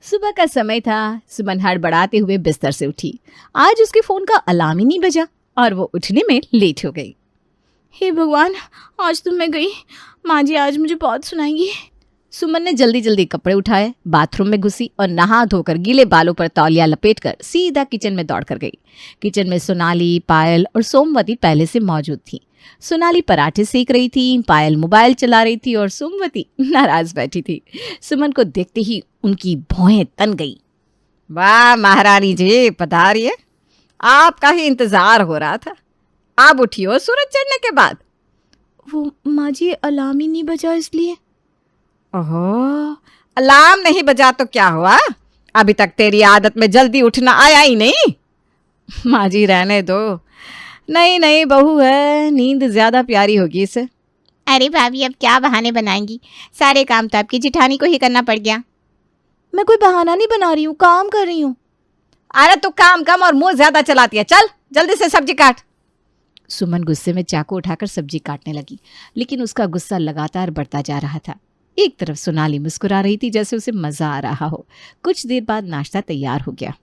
सुबह का समय था। सुमन हड़बड़ाते हुए बिस्तर से उठी। आज उसके फोन का अलार्म ही नहीं बजा और वो उठने में लेट हो गई। हे भगवान, आज तो मैं गई। माँ जी आज मुझे बहुत सुनाएंगी। सुमन ने जल्दी जल्दी कपड़े उठाए, बाथरूम में घुसी और नहा धोकर गीले बालों पर तौलिया लपेटकर सीधा किचन में दौड़ कर गई। किचन में सोनाली, पायल और सोमवती पहले से मौजूद थी। सोनाली पराठे सेक रही थी, पायल मोबाइल चला रही थी और सोमवती नाराज बैठी थी। सुमन को देखते ही उनकी भौहें तन गई। वाह महारानी जी पधारिए, आपका ही इंतजार हो रहा था। आप उठियो सूरज चढ़ने के बाद। वो माँ जी अलार्म ही नहीं बजा इसलिए। ओहो, अलार्म नहीं बजा तो क्या हुआ? अभी तक तेरी आदत में जल्दी उठना आया ही नहीं। माँ जी रहने दो, नहीं नहीं बहू है, नींद ज्यादा प्यारी होगी इसे। अरे भाभी अब क्या बहाने बनाएंगी, सारे काम तो आपकी जिठानी को ही करना पड़ गया। मैं कोई बहाना नहीं बना रही हूँ, काम कर रही हूँ। अरे तू काम कम और मुंह ज्यादा चलाती है, चल जल्दी से सब्जी काट। सुमन गुस्से में चाकू उठाकर सब्जी काटने लगी, लेकिन उसका गुस्सा लगातार बढ़ता जा रहा था। एक तरफ सोनाली मुस्कुरा रही थी जैसे उसे मजा आ रहा हो। कुछ देर बाद नाश्ता तैयार हो गया।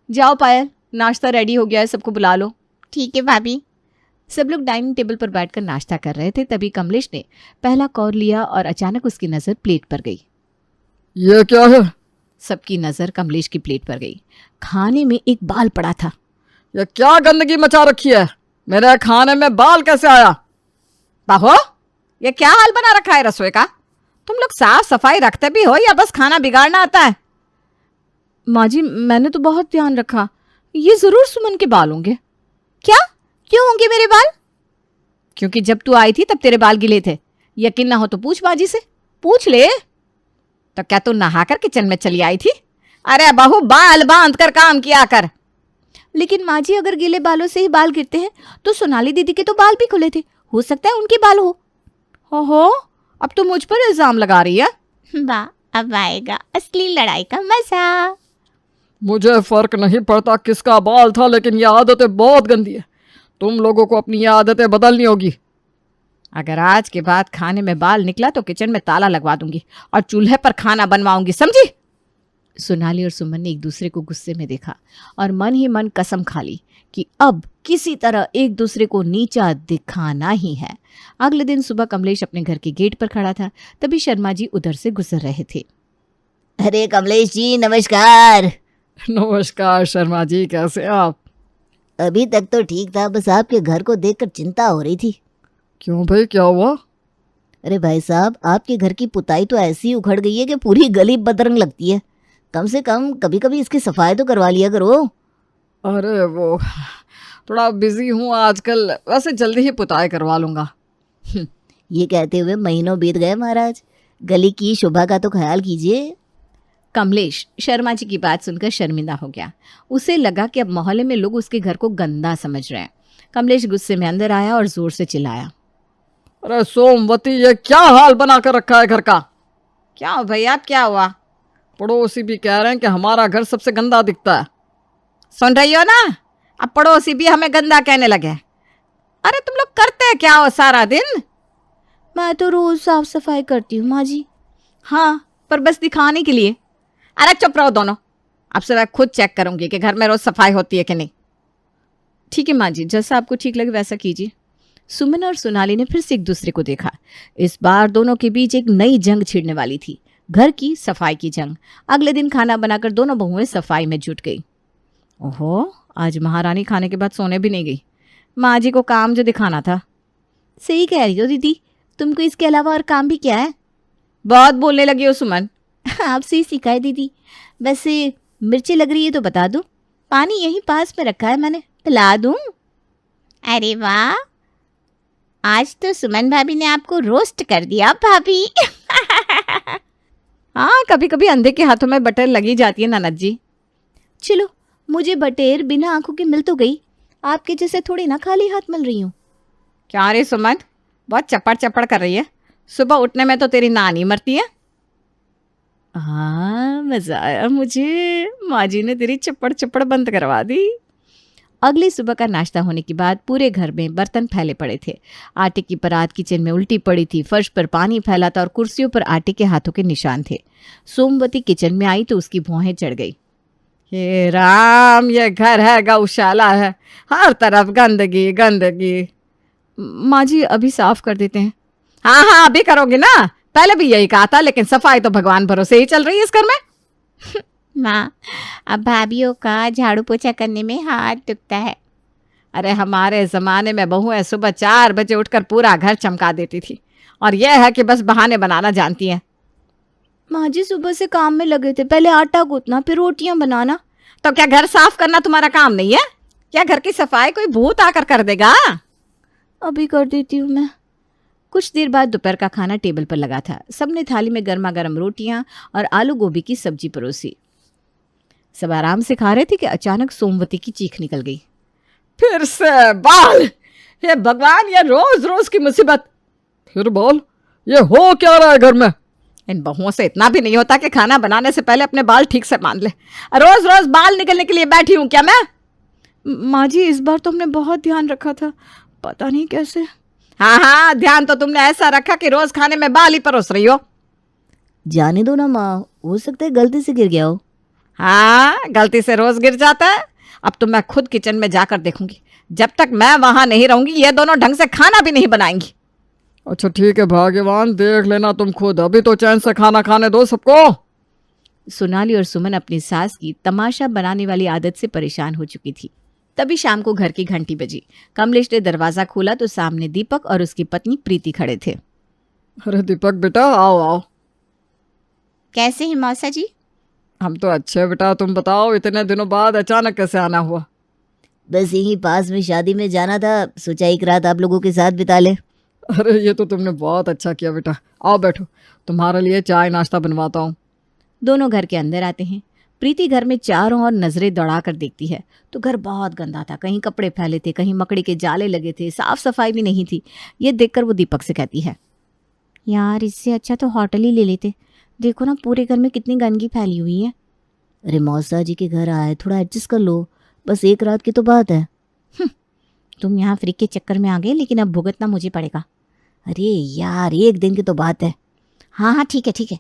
जाओ पायल, नाश्ता रेडी हो गया है, सबको बुला लो। ठीक है भाभी। सब लोग डाइनिंग टेबल पर बैठकर नाश्ता कर रहे थे। तभी कमलेश ने पहला कौर लिया और अचानक उसकी नजर प्लेट पर गई। ये क्या है? सबकी नजर कमलेश की प्लेट पर गई। खाने में एक बाल पड़ा था। ये क्या गंदगी मचा रखी है? मेरे खाने में बाल कैसे आया? बाहो, ये क्या हाल बना रखा है रसोई का? तुम लोग साफ सफाई रखते भी हो या बस खाना बिगाड़ना आता है? माँ जी मैंने तो बहुत ध्यान रखा, ये जरूर सुमन के बाल होंगे। क्या? क्यों होंगे मेरे बाल? क्योंकि जब तू आई थी तब तेरे बाल गिले थे। यकीन ना हो तो पूछ बाजी से, पूछ ले। तो क्या तू नहाकर किचन में चली आई थी? अरे बहू बाल बांध कर काम किया कर। लेकिन माँ जी अगर गीले बालों से ही बाल गिरते हैं तो सोनाली दीदी के तो बाल भी खुले थे, हो सकता है उनके बाल हो। अब तो मुझ पर इल्जाम लगा रही है। वाह, अब आएगा असली लड़ाई का मजा। मुझे फर्क नहीं पड़ता किसका बाल था, लेकिन ये आदतें बहुत गंदी है। तुम लोगों को अपनी ये आदतें बदलनी होगी। अगर आज के बाद खाने में बाल निकला तो किचन में ताला लगवा दूंगी और चूल्हे पर खाना बनवाऊंगी, समझी? सोनाली और सुमन ने एक दूसरे को गुस्से में देखा और मन ही मन कसम खा ली कि अब किसी तरह एक दूसरे को नीचा दिखाना ही है। अगले दिन सुबह कमलेश अपने घर के गेट पर खड़ा था। तभी शर्मा जी उधर से गुजर रहे थे। अरे कमलेश जी नमस्कार। नमस्कार शर्मा जी, कैसे आप? अभी तक तो ठीक था, बस आपके घर को देखकर चिंता हो रही थी। क्यों भाई, क्या हुआ? अरे भाई साहब, आपके घर की पुताई तो ऐसी उखड़ गई है कि पूरी गली बदरंग लगती है। कम से कम कभी कभी इसकी सफाई तो करवा लिया करो। अरे वो थोड़ा बिजी हूँ आजकल, वैसे जल्दी ही पुताई करवा लूंगा। ये कहते हुए महीनों बीत गए महाराज, गली की शोभा का तो ख्याल कीजिए। कमलेश शर्मा जी की बात सुनकर शर्मिंदा हो गया। उसे लगा कि अब मोहल्ले में लोग उसके घर को गंदा समझ रहे हैं। कमलेश गुस्से में अंदर आया और जोर से चिल्लाया। अरे सोमवती, ये क्या हाल बना कर रखा है घर का? क्या हो भैया, क्या हुआ? पड़ोसी भी कह रहे हैं कि हमारा घर सबसे गंदा दिखता है। सुन रही हो ना, अब पड़ोसी भी हमें गंदा कहने लगे। अरे तुम लोग करते क्या हो सारा दिन? मैं तो रोज साफ सफाई करती हूँ माँ जी। हाँ, पर बस दिखाने के लिए। अरे चुप रहो दोनों, अब से मैं खुद चेक करूंगी कि घर में रोज सफाई होती है कि नहीं। ठीक है माँ जी, जैसा आपको ठीक लगे वैसा कीजिए। सुमन और सोनाली ने फिर से एक दूसरे को देखा। इस बार दोनों के बीच एक नई जंग छिड़ने वाली थी, घर की सफाई की जंग। अगले दिन खाना बनाकर दोनों बहुएं सफाई में जुट गई। ओहो, आज महारानी खाने के बाद सोने भी नहीं गई। माँ जी को काम जो दिखाना था। सही कह रही हो दीदी, तुमको इसके अलावा और काम भी क्या है? बहुत बोलने लगी हो सुमन। आपसे ही सीखा है दीदी। वैसे मिर्ची लग रही है तो बता दो, पानी यहीं पास में रखा है मैंने, पिला दूं? अरे वाह, आज तो सुमन भाभी ने आपको रोस्ट कर दिया भाभी। हाँ, कभी कभी अंधे के हाथों में बटर लगी जाती है ननद जी। चलो, मुझे बटेर बिना आंखों के मिल तो गई, आपके जैसे थोड़ी ना खाली हाथ मिल रही हूँ। क्या रे सुमन, बहुत चपड़ चपड़ कर रही है। सुबह उठने में तो तेरी नानी मरती है। हाँ, मजा आया मुझे, माँ जी ने तेरी चप्पड़ चप्पड़ बंद करवा दी। अगली सुबह का नाश्ता होने के बाद पूरे घर में बर्तन फैले पड़े थे। आटे की परात किचन में उल्टी पड़ी थी, फर्श पर पानी फैला था और कुर्सियों पर आटे के हाथों के निशान थे। सोमवती किचन में आई तो उसकी भौहें चढ़ गई। हे राम, ये घर है गौशाला है, हर तरफ गंदगी गंदगी। माँ जी अभी साफ कर देते हैं। हाँ हाँ अभी करोगे ना, पहले भी यही कहा था, लेकिन सफाई तो भगवान भरोसे ही चल रही है इस घर में। माँ, अब भाभीियों का झाड़ू पोछा करने में हाथ दुखता है। अरे हमारे ज़माने में बहुएं सुबह 4 बजे उठकर पूरा घर चमका देती थी, और यह है कि बस बहाने बनाना जानती हैं। माँ जी सुबह से काम में लगे थे, पहले आटा गूंथना फिर रोटियां बनाना। तो क्या घर साफ करना तुम्हारा काम नहीं है? क्या घर की सफाई कोई भूत आकर कर देगा? अभी कर देती हूँ मैं। कुछ देर बाद दोपहर का खाना टेबल पर लगा था। सबने थाली में गर्मा गर्म रोटियां और आलू गोभी की सब्जी परोसी। सब आराम से खा रहे थे कि अचानक सोमवती की चीख निकल गई। फिर से बाल! हे भगवान, ये रोज रोज की मुसीबत। फिर बोल, ये हो क्या रहा है घर में? इन बहुओं से इतना भी नहीं होता कि खाना बनाने से पहले अपने बाल ठीक से बांध ले। रोज रोज बाल निकलने के लिए बैठी हूं क्या मैं? माँ जी इस बार तो हमने बहुत ध्यान रखा था, पता नहीं कैसे। हाँ हाँ, ध्यान तो तुमने ऐसा रखा कि रोज खाने में बाल ही परोस रही हो। जाने दो ना माँ, हो सकता है गलती से गिर गया हो। हाँ, गलती से रोज गिर जाता है। अब तो मैं खुद किचन में जाकर देखूंगी। जब तक मैं वहां नहीं रहूंगी ये दोनों ढंग से खाना भी नहीं बनाएंगी। अच्छा ठीक है भाग्यवान, देख लेना तुम खुद, अभी तो चैन से खाना खाने दो सबको। सोनाली और सुमन अपनी सास की तमाशा बनाने वाली आदत से परेशान हो चुकी थी। तभी शाम को घर की घंटी बजी। कमलेश ने दरवाजा खोला तो सामने दीपक और उसकी पत्नी प्रीति खड़े थे। अरे दीपक बेटा, आओ आओ। कैसे हैं मौसा जी? हम तो अच्छे बेटा, तुम बताओ, इतने दिनों बाद अचानक कैसे आना हुआ? बस यही पास में शादी में जाना था, सोचा एक रात आप लोगों के साथ बिता ले। अरे ये तो तुमने बहुत अच्छा किया बेटा, आओ बैठो, तुम्हारे लिए चाय नाश्ता बनवाता हूँ। दोनों घर के अंदर आते हैं। प्रीति घर में चारों ओर नजरें दौड़ा कर देखती है तो घर बहुत गंदा था। कहीं कपड़े फैले थे, कहीं मकड़ी के जाले लगे थे, साफ सफाई भी नहीं थी। ये देखकर वो दीपक से कहती है, यार इससे अच्छा तो होटल ही ले लेते। देखो ना पूरे घर में कितनी गंदगी फैली हुई है। अरे मौसा जी के घर आए, थोड़ा एडजस्ट कर लो, बस एक रात की तो बात है। तुम यहाँ फ्री के चक्कर में आ गए, लेकिन अब भुगतना मुझे पड़ेगा। अरे यार, एक दिन की तो बात है। हाँ हाँ ठीक है ठीक है।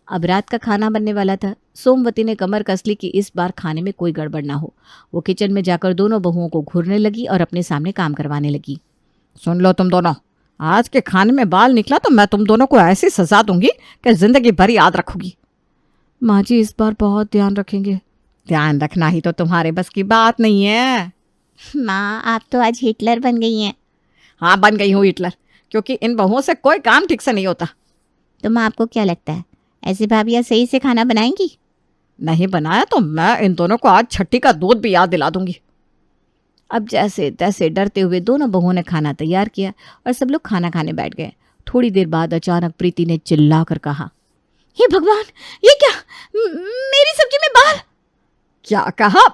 अब रात का खाना बनने वाला था। सोमवती ने कमर कस ली कि इस बार खाने में कोई गड़बड़ ना हो। वो किचन में जाकर दोनों बहुओं को घूरने लगी और अपने सामने काम करवाने लगी। सुन लो तुम दोनों, आज के खाने में बाल निकला तो मैं तुम दोनों को ऐसी सजा दूंगी कि जिंदगी भर याद रखोगी। माँ जी इस बार बहुत ध्यान रखेंगे। ध्यान रखना ही तो तुम्हारे बस की बात नहीं है। माँ आप तो आज हिटलर बन गई हैं। हाँ बन गई हूँ हिटलर, क्योंकि इन बहुओं से कोई काम ठीक से नहीं होता। तो माँ आपको क्या लगता है ऐसी भाभियाँ सही से खाना बनाएंगी? नहीं बनाया तो मैं इन दोनों को आज छठी का दूध भी याद दिला दूंगी। अब जैसे तैसे डरते हुए दोनों बहुओं ने खाना तैयार किया और सब लोग खाना खाने बैठ गए। थोड़ी देर बाद अचानक प्रीति ने चिल्ला कर कहा, हे भगवान, ये क्या, मेरी सब्जी में बाल! क्या कहा?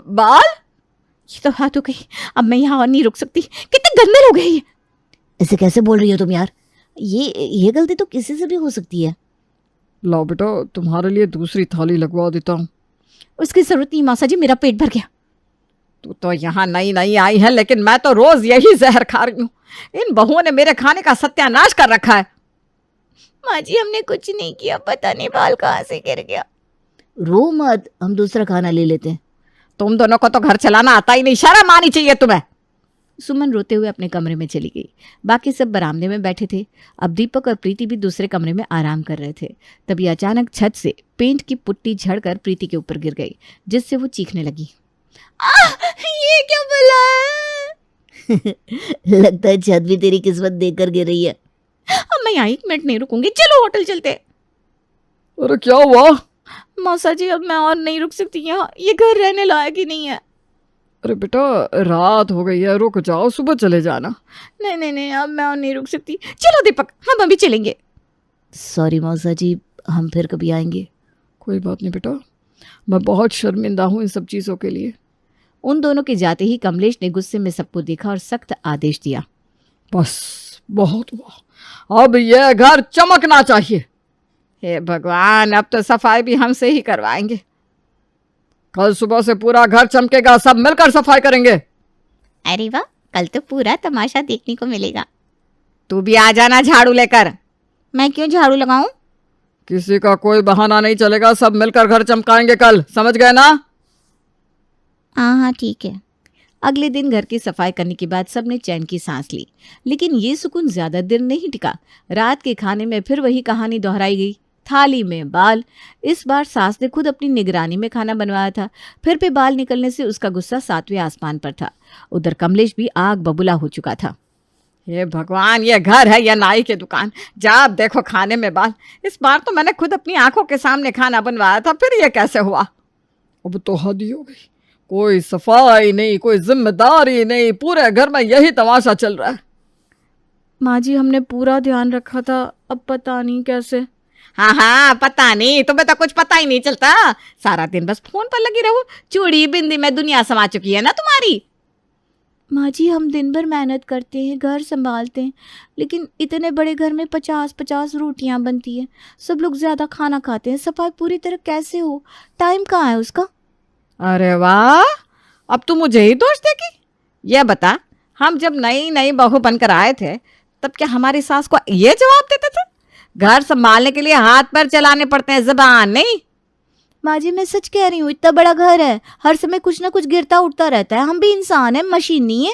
बाल? ये तो हाथ हो गई। अब मैं यहाँ और नहीं रुक सकती। कितने गंदे लोग हैं ये। ऐसे कैसे बोल रही हो तुम यार? ये गलती तो किसी से भी हो सकती है। लाओ बेटा, तुम्हारे लिए दूसरी थाली लगवा देता हूँ। उसकी जरूरत नहीं मौसा जी, मेरा पेट भर गया। तू तो यहाँ नई नई आई है, लेकिन मैं तो रोज यही जहर खा रही हूँ। इन बहुओं ने मेरे खाने का सत्यानाश कर रखा है। माँ जी हमने कुछ नहीं किया, पता नहीं बाल कहाँ से गिर गया। रो मत, हम दूसरा खाना ले लेते हैं। तुम दोनों को तो घर चलाना आता ही नहीं, शर्म आनी चाहिए तुम्हें। सुमन रोते हुए अपने कमरे में चली गई। बाकी सब बरामदे में बैठे थे। अब दीपक और प्रीति भी दूसरे कमरे में आराम कर रहे थे। तभी अचानक छत से पेंट की पुट्टी झड़कर प्रीति के ऊपर गिर गई, जिससे वो चीखने लगी। ये क्या भला है? लगता है छत भी तेरी किस्मत देखकर गिर रही है। अब मैं यहाँ 1 मिनट नहीं रुकूंगी, चलो होटल चलते। अरे क्या हुआ? मौसा जी अब मैं और नहीं रुक सकती यहाँ, ये घर रहने लायक ही नहीं है। अरे बेटा, रात हो गई है, रुक जाओ, सुबह चले जाना। नहीं नहीं नहीं, अब मैं और नहीं रुक सकती। चलो दीपक, हम अभी चलेंगे। सॉरी मौसा जी, हम फिर कभी आएंगे। कोई बात नहीं बेटा, मैं बहुत शर्मिंदा हूँ इन सब चीज़ों के लिए। उन दोनों के जाते ही कमलेश ने गुस्से में सबको देखा और सख्त आदेश दिया, बस बहुत हुआ, अब यह घर चमकना चाहिए। हे भगवान, अब तो सफाई भी हमसे ही करवाएंगे। कल सुबह से पूरा घर चमकेगा, सब मिलकर सफाई करेंगे। अरे वाह, कल तो पूरा तमाशा देखने को मिलेगा। तू भी आ जाना झाड़ू लेकर। मैं क्यों झाड़ू लगाऊं? किसी का कोई बहाना नहीं चलेगा, सब मिलकर घर चमकाएंगे कल, समझ गए ना? हाँ ठीक है। अगले दिन घर की सफाई करने के बाद सबने चैन की सांस ली, लेकिन ये सुकून ज्यादा देर नहीं टिका। रात के खाने में फिर वही कहानी दोहराई गई। थाली में बाल। इस बार सास ने खुद अपनी निगरानी में खाना बनवाया था। फिर भी बाल निकलने से उसका गुस्सा 7वें आसमान पर था। उधर कमलेश भी आग बबूला हो चुका था। हे भगवान, ये घर है या नाई की दुकान? जब देखो खाने में बाल। इस बार तो मैंने खुद अपनी आंखों के सामने खाना बनवाया था, फिर ये कैसे हुआ? अब तो हद ही हो गई, कोई सफाई नहीं, कोई जिम्मेदारी नहीं, पूरे घर में यही तमाशा चल रहा है। माँ जी, हमने पूरा ध्यान रखा था, अब पता नहीं कैसे। हाँ पता नहीं, तुम्हें तो कुछ पता ही नहीं चलता। सारा दिन बस फोन पर लगी रहो। चूड़ी बिंदी में दुनिया समा चुकी है ना तुम्हारी। माँ जी, हम दिन भर मेहनत करते हैं, घर संभालते हैं, लेकिन इतने बड़े घर में 50-50 रोटियां बनती हैं, सब लोग ज्यादा खाना खाते हैं, सफाई पूरी तरह कैसे हो? टाइम कहाँ है उसका? अरे वाह, अब तू मुझे ही दोष देगी? ये बता, हम जब नई नई बहू बनकर आए थे तब क्या हमारी सास को ये जवाब देते थे? घर संभालने के लिए हाथ पैर चलाने पड़ते हैं, जुबान नहीं। माँ जी, मैं सच कह रही हूँ, इतना बड़ा घर है, हर समय कुछ ना कुछ गिरता उठता रहता है, हम भी इंसान हैं, मशीन नहीं है।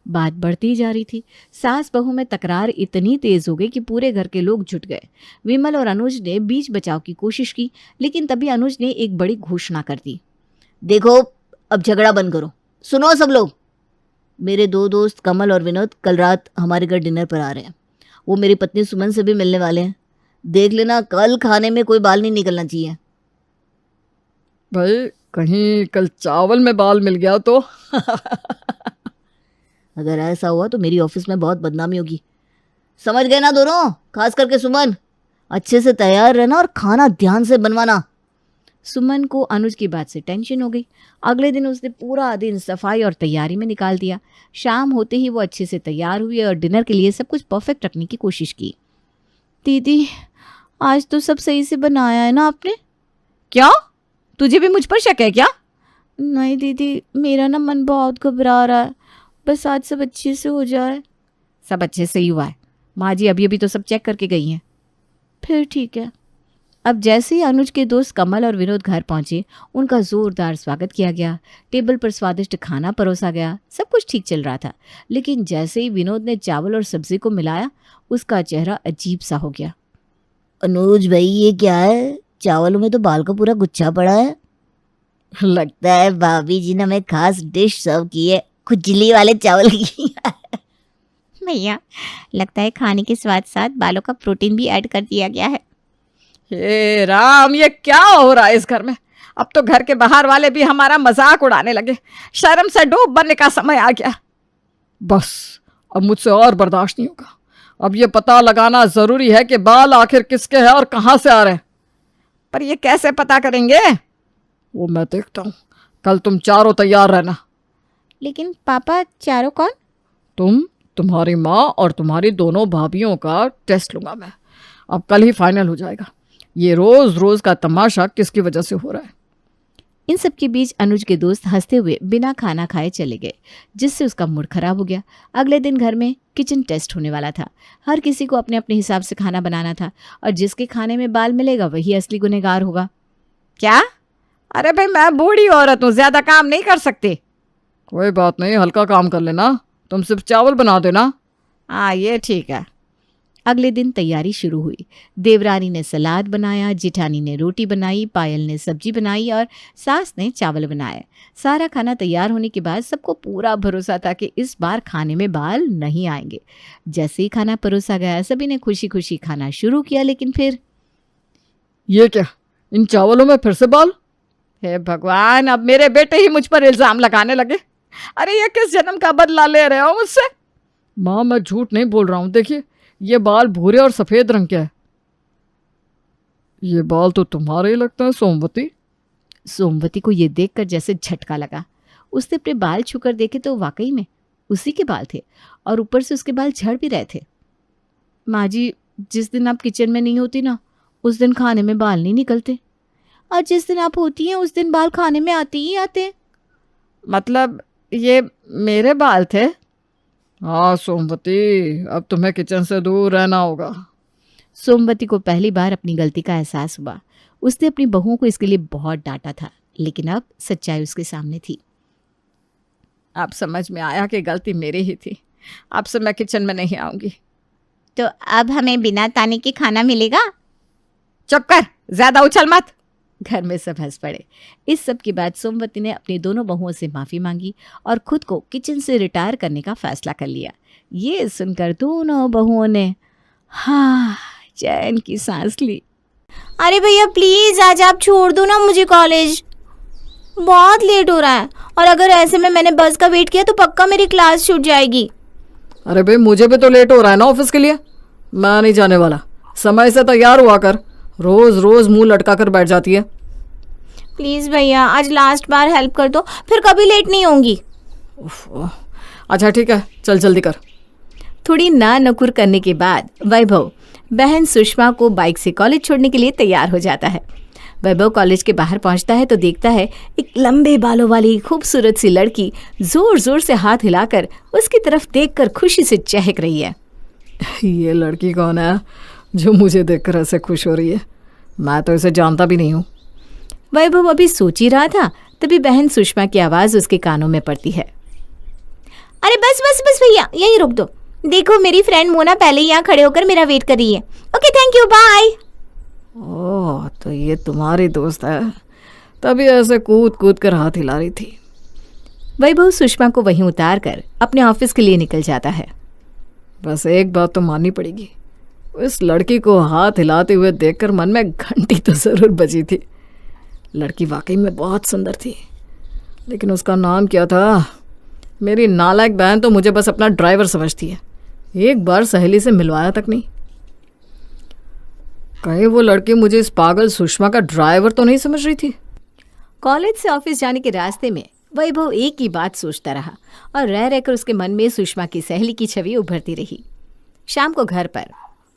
बात बढ़ती जा रही थी। सास बहू में तकरार इतनी तेज हो गई कि पूरे घर के लोग जुट गए। विमल और अनुज ने बीच बचाव की कोशिश की, लेकिन तभी अनुज ने एक बड़ी घोषणा कर दी। देखो, अब झगड़ा बंद करो। सुनो सब लोग, मेरे 2 दोस्त कमल और विनोद कल रात हमारे घर डिनर पर आ रहे हैं। वो मेरी पत्नी सुमन से भी मिलने वाले हैं। देख लेना, कल खाने में कोई बाल नहीं निकलना चाहिए। भाई, कहीं कल चावल में बाल मिल गया तो? अगर ऐसा हुआ तो मेरी ऑफिस में बहुत बदनामी होगी। समझ गए ना दोनों? खास करके सुमन, अच्छे से तैयार रहना और खाना ध्यान से बनवाना। सुमन को अनुज की बात से टेंशन हो गई। अगले दिन उसने पूरा दिन सफाई और तैयारी में निकाल दिया। शाम होते ही वो अच्छे से तैयार हुई और डिनर के लिए सब कुछ परफेक्ट रखने की कोशिश की। दीदी, आज तो सब सही से बनाया है ना आपने? क्यों, तुझे भी मुझ पर शक है क्या? नहीं दीदी, मेरा ना मन बहुत घबरा रहा है, बस आज सब अच्छे से हो जाए। सब अच्छे से ही हुआ है। माँ जी अभी तो सब चेक करके गई हैं। फिर ठीक है। अब जैसे ही अनुज के दोस्त कमल और विनोद घर पहुंचे, उनका जोरदार स्वागत किया गया। टेबल पर स्वादिष्ट खाना परोसा गया। सब कुछ ठीक चल रहा था, लेकिन जैसे ही विनोद ने चावल और सब्जी को मिलाया, उसका चेहरा अजीब सा हो गया। अनुज भाई, ये क्या है? चावलों में तो बाल का पूरा गुच्छा पड़ा है। लगता है भाभी जी ने हमें खास डिश सर्व की है, खुजली वाले चावल की। भैया, लगता है खाने के स्वाद साथ बालों का प्रोटीन भी ऐड कर दिया गया है। हे राम, ये क्या हो रहा है इस घर में? अब तो घर के बाहर वाले भी हमारा मजाक उड़ाने लगे। शर्म से डूब बनने का समय आ गया। बस, अब मुझसे और बर्दाश्त नहीं होगा। अब ये पता लगाना जरूरी है कि बाल आखिर किसके हैं और कहाँ से आ रहे हैं। पर ये कैसे पता करेंगे? वो मैं देखता हूँ। कल तुम चारों तैयार रहना। लेकिन पापा, चारों कौन? तुम्हारी माँ और तुम्हारी दोनों भाभियों का टेस्ट लूंगा मैं। अब कल ही फाइनल हो जाएगा ये रोज रोज का तमाशा किसकी वजह से हो रहा है। इन सब के बीच अनुज के दोस्त हंसते हुए बिना खाना खाए चले गए, जिससे उसका मूड खराब हो गया। अगले दिन घर में किचन टेस्ट होने वाला था। हर किसी को अपने अपने हिसाब से खाना बनाना था, और जिसके खाने में बाल मिलेगा वही असली गुनहगार होगा। क्या? अरे भाई, मैं बूढ़ी औरत हूँ, ज्यादा काम नहीं कर सकती। कोई बात नहीं, हल्का काम कर लेना। तुम सिर्फ चावल बना देना। हाँ, ये ठीक है। अगले दिन तैयारी शुरू हुई। देवरानी ने सलाद बनाया, जिठानी ने रोटी बनाई, पायल ने सब्जी बनाई और सास ने चावल बनाए। सारा खाना तैयार होने के बाद सबको पूरा भरोसा था कि इस बार खाने में बाल नहीं आएंगे। जैसे ही खाना परोसा गया, सभी ने खुशी खुशी खाना शुरू किया, लेकिन फिर ये क्या? इन चावलों में फिर से बाल? हे भगवान, अब मेरे बेटे ही मुझ पर इल्जाम लगाने लगे। अरे ये किस जन्म का बदला ले रहे हो मुझसे? माँ, मैं झूठ नहीं बोल रहा हूँ। देखिए, ये बाल भूरे और सफेद रंग के हैं। ये बाल तो तुम्हारे ही लगता है सोमवती। सोमवती को ये देखकर जैसे झटका लगा। उसने अपने बाल छूकर देखे तो वाकई में उसी के बाल थे, और ऊपर से उसके बाल झड़ भी रहे थे। माँ जी, जिस दिन आप किचन में नहीं होती ना, उस दिन खाने में बाल नहीं निकलते। और जिस दिन आप होती हैं उस दिन बाल खाने में आते ही आते हैं। मतलब ये मेरे बाल थे? हाँ सोमवती, अब तुम्हें किचन से दूर रहना होगा। सोमवती को पहली बार अपनी गलती का एहसास हुआ। उसने अपनी बहुओं को इसके लिए बहुत डांटा था, लेकिन अब सच्चाई उसके सामने थी। अब समझ में आया कि गलती मेरी ही थी। अब से मैं किचन में नहीं आऊंगी। तो अब हमें बिना ताने के खाना मिलेगा? चुप कर, ज्यादा उछल मत। घर में सब हंस पड़े। इस सब के बाद सोमवती ने अपनी दोनों बहुओं से माफ़ी मांगी और खुद को किचन से रिटायर करने का फैसला कर लिया। ये सुनकर दोनों बहुओं ने हाँ चैन की सांस ली। अरे भैया प्लीज आज आप छोड़ दो ना मुझे, कॉलेज बहुत लेट हो रहा है और अगर ऐसे में मैंने बस का वेट किया तो पक्का मेरी क्लास छूट जाएगी। अरे भाई मुझे भी तो लेट हो रहा है ना ऑफिस के लिए। मैं नहीं जाने वाला। समय से तैयार हुआ कर। रोज रोज मुंह लटका कर बैठ जाती है। प्लीज भैया आज लास्ट बार हेल्प कर दो, फिर कभी लेट नहीं होंगी। अच्छा ठीक है, चल जल्दी कर। थोड़ी ना नकुर करने के बाद वैभव बहन सुषमा को बाइक से कॉलेज छोड़ने के लिए तैयार हो जाता है। वैभव कॉलेज के बाहर पहुंचता है तो देखता है एक लंबे बालों वाली खूबसूरत सी लड़की जोर जोर से हाथ हिलाकर उसकी तरफ देखकर खुशी से चहक रही है। ये लड़की कौन है जो मुझे देखकर ऐसे खुश हो रही है? मैं तो इसे जानता भी नहीं हूँ। वैभव अभी सोच ही रहा था तभी बहन सुषमा की आवाज उसके कानों में पड़ती है। अरे बस बस बस भैया यहीं रोक दो। देखो मेरी फ्रेंड मोना पहले ही यहाँ खड़े होकर मेरा वेट कर रही है। Okay thank you bye. Oh तो ये तुम्हारी दोस्त है, तभी ऐसे कूद कूद कर हाथ हिला रही थी। वैभव सुषमा को वहीं उतार कर अपने ऑफिस के लिए निकल जाता है। बस एक बात तो माननी पड़ेगी, इस लड़की को हाथ हिलाते हुए देखकर मन में घंटी तो जरूर बजी थी। लड़की वाकई में बहुत सुंदर थी, लेकिन उसका नाम क्या था? मेरी नालायक बहन तो मुझे बस अपना ड्राइवर समझती है, एक बार सहेली से मिलवाया तक नहीं। कहीं वो लड़की मुझे इस पागल सुषमा का ड्राइवर तो नहीं समझ रही थी? कॉलेज से ऑफिस जाने के रास्ते में वैभव एक ही बात सोचता रहा और रह रहकर उसके मन में सुषमा की सहेली की छवि उभरती रही। शाम को घर पर,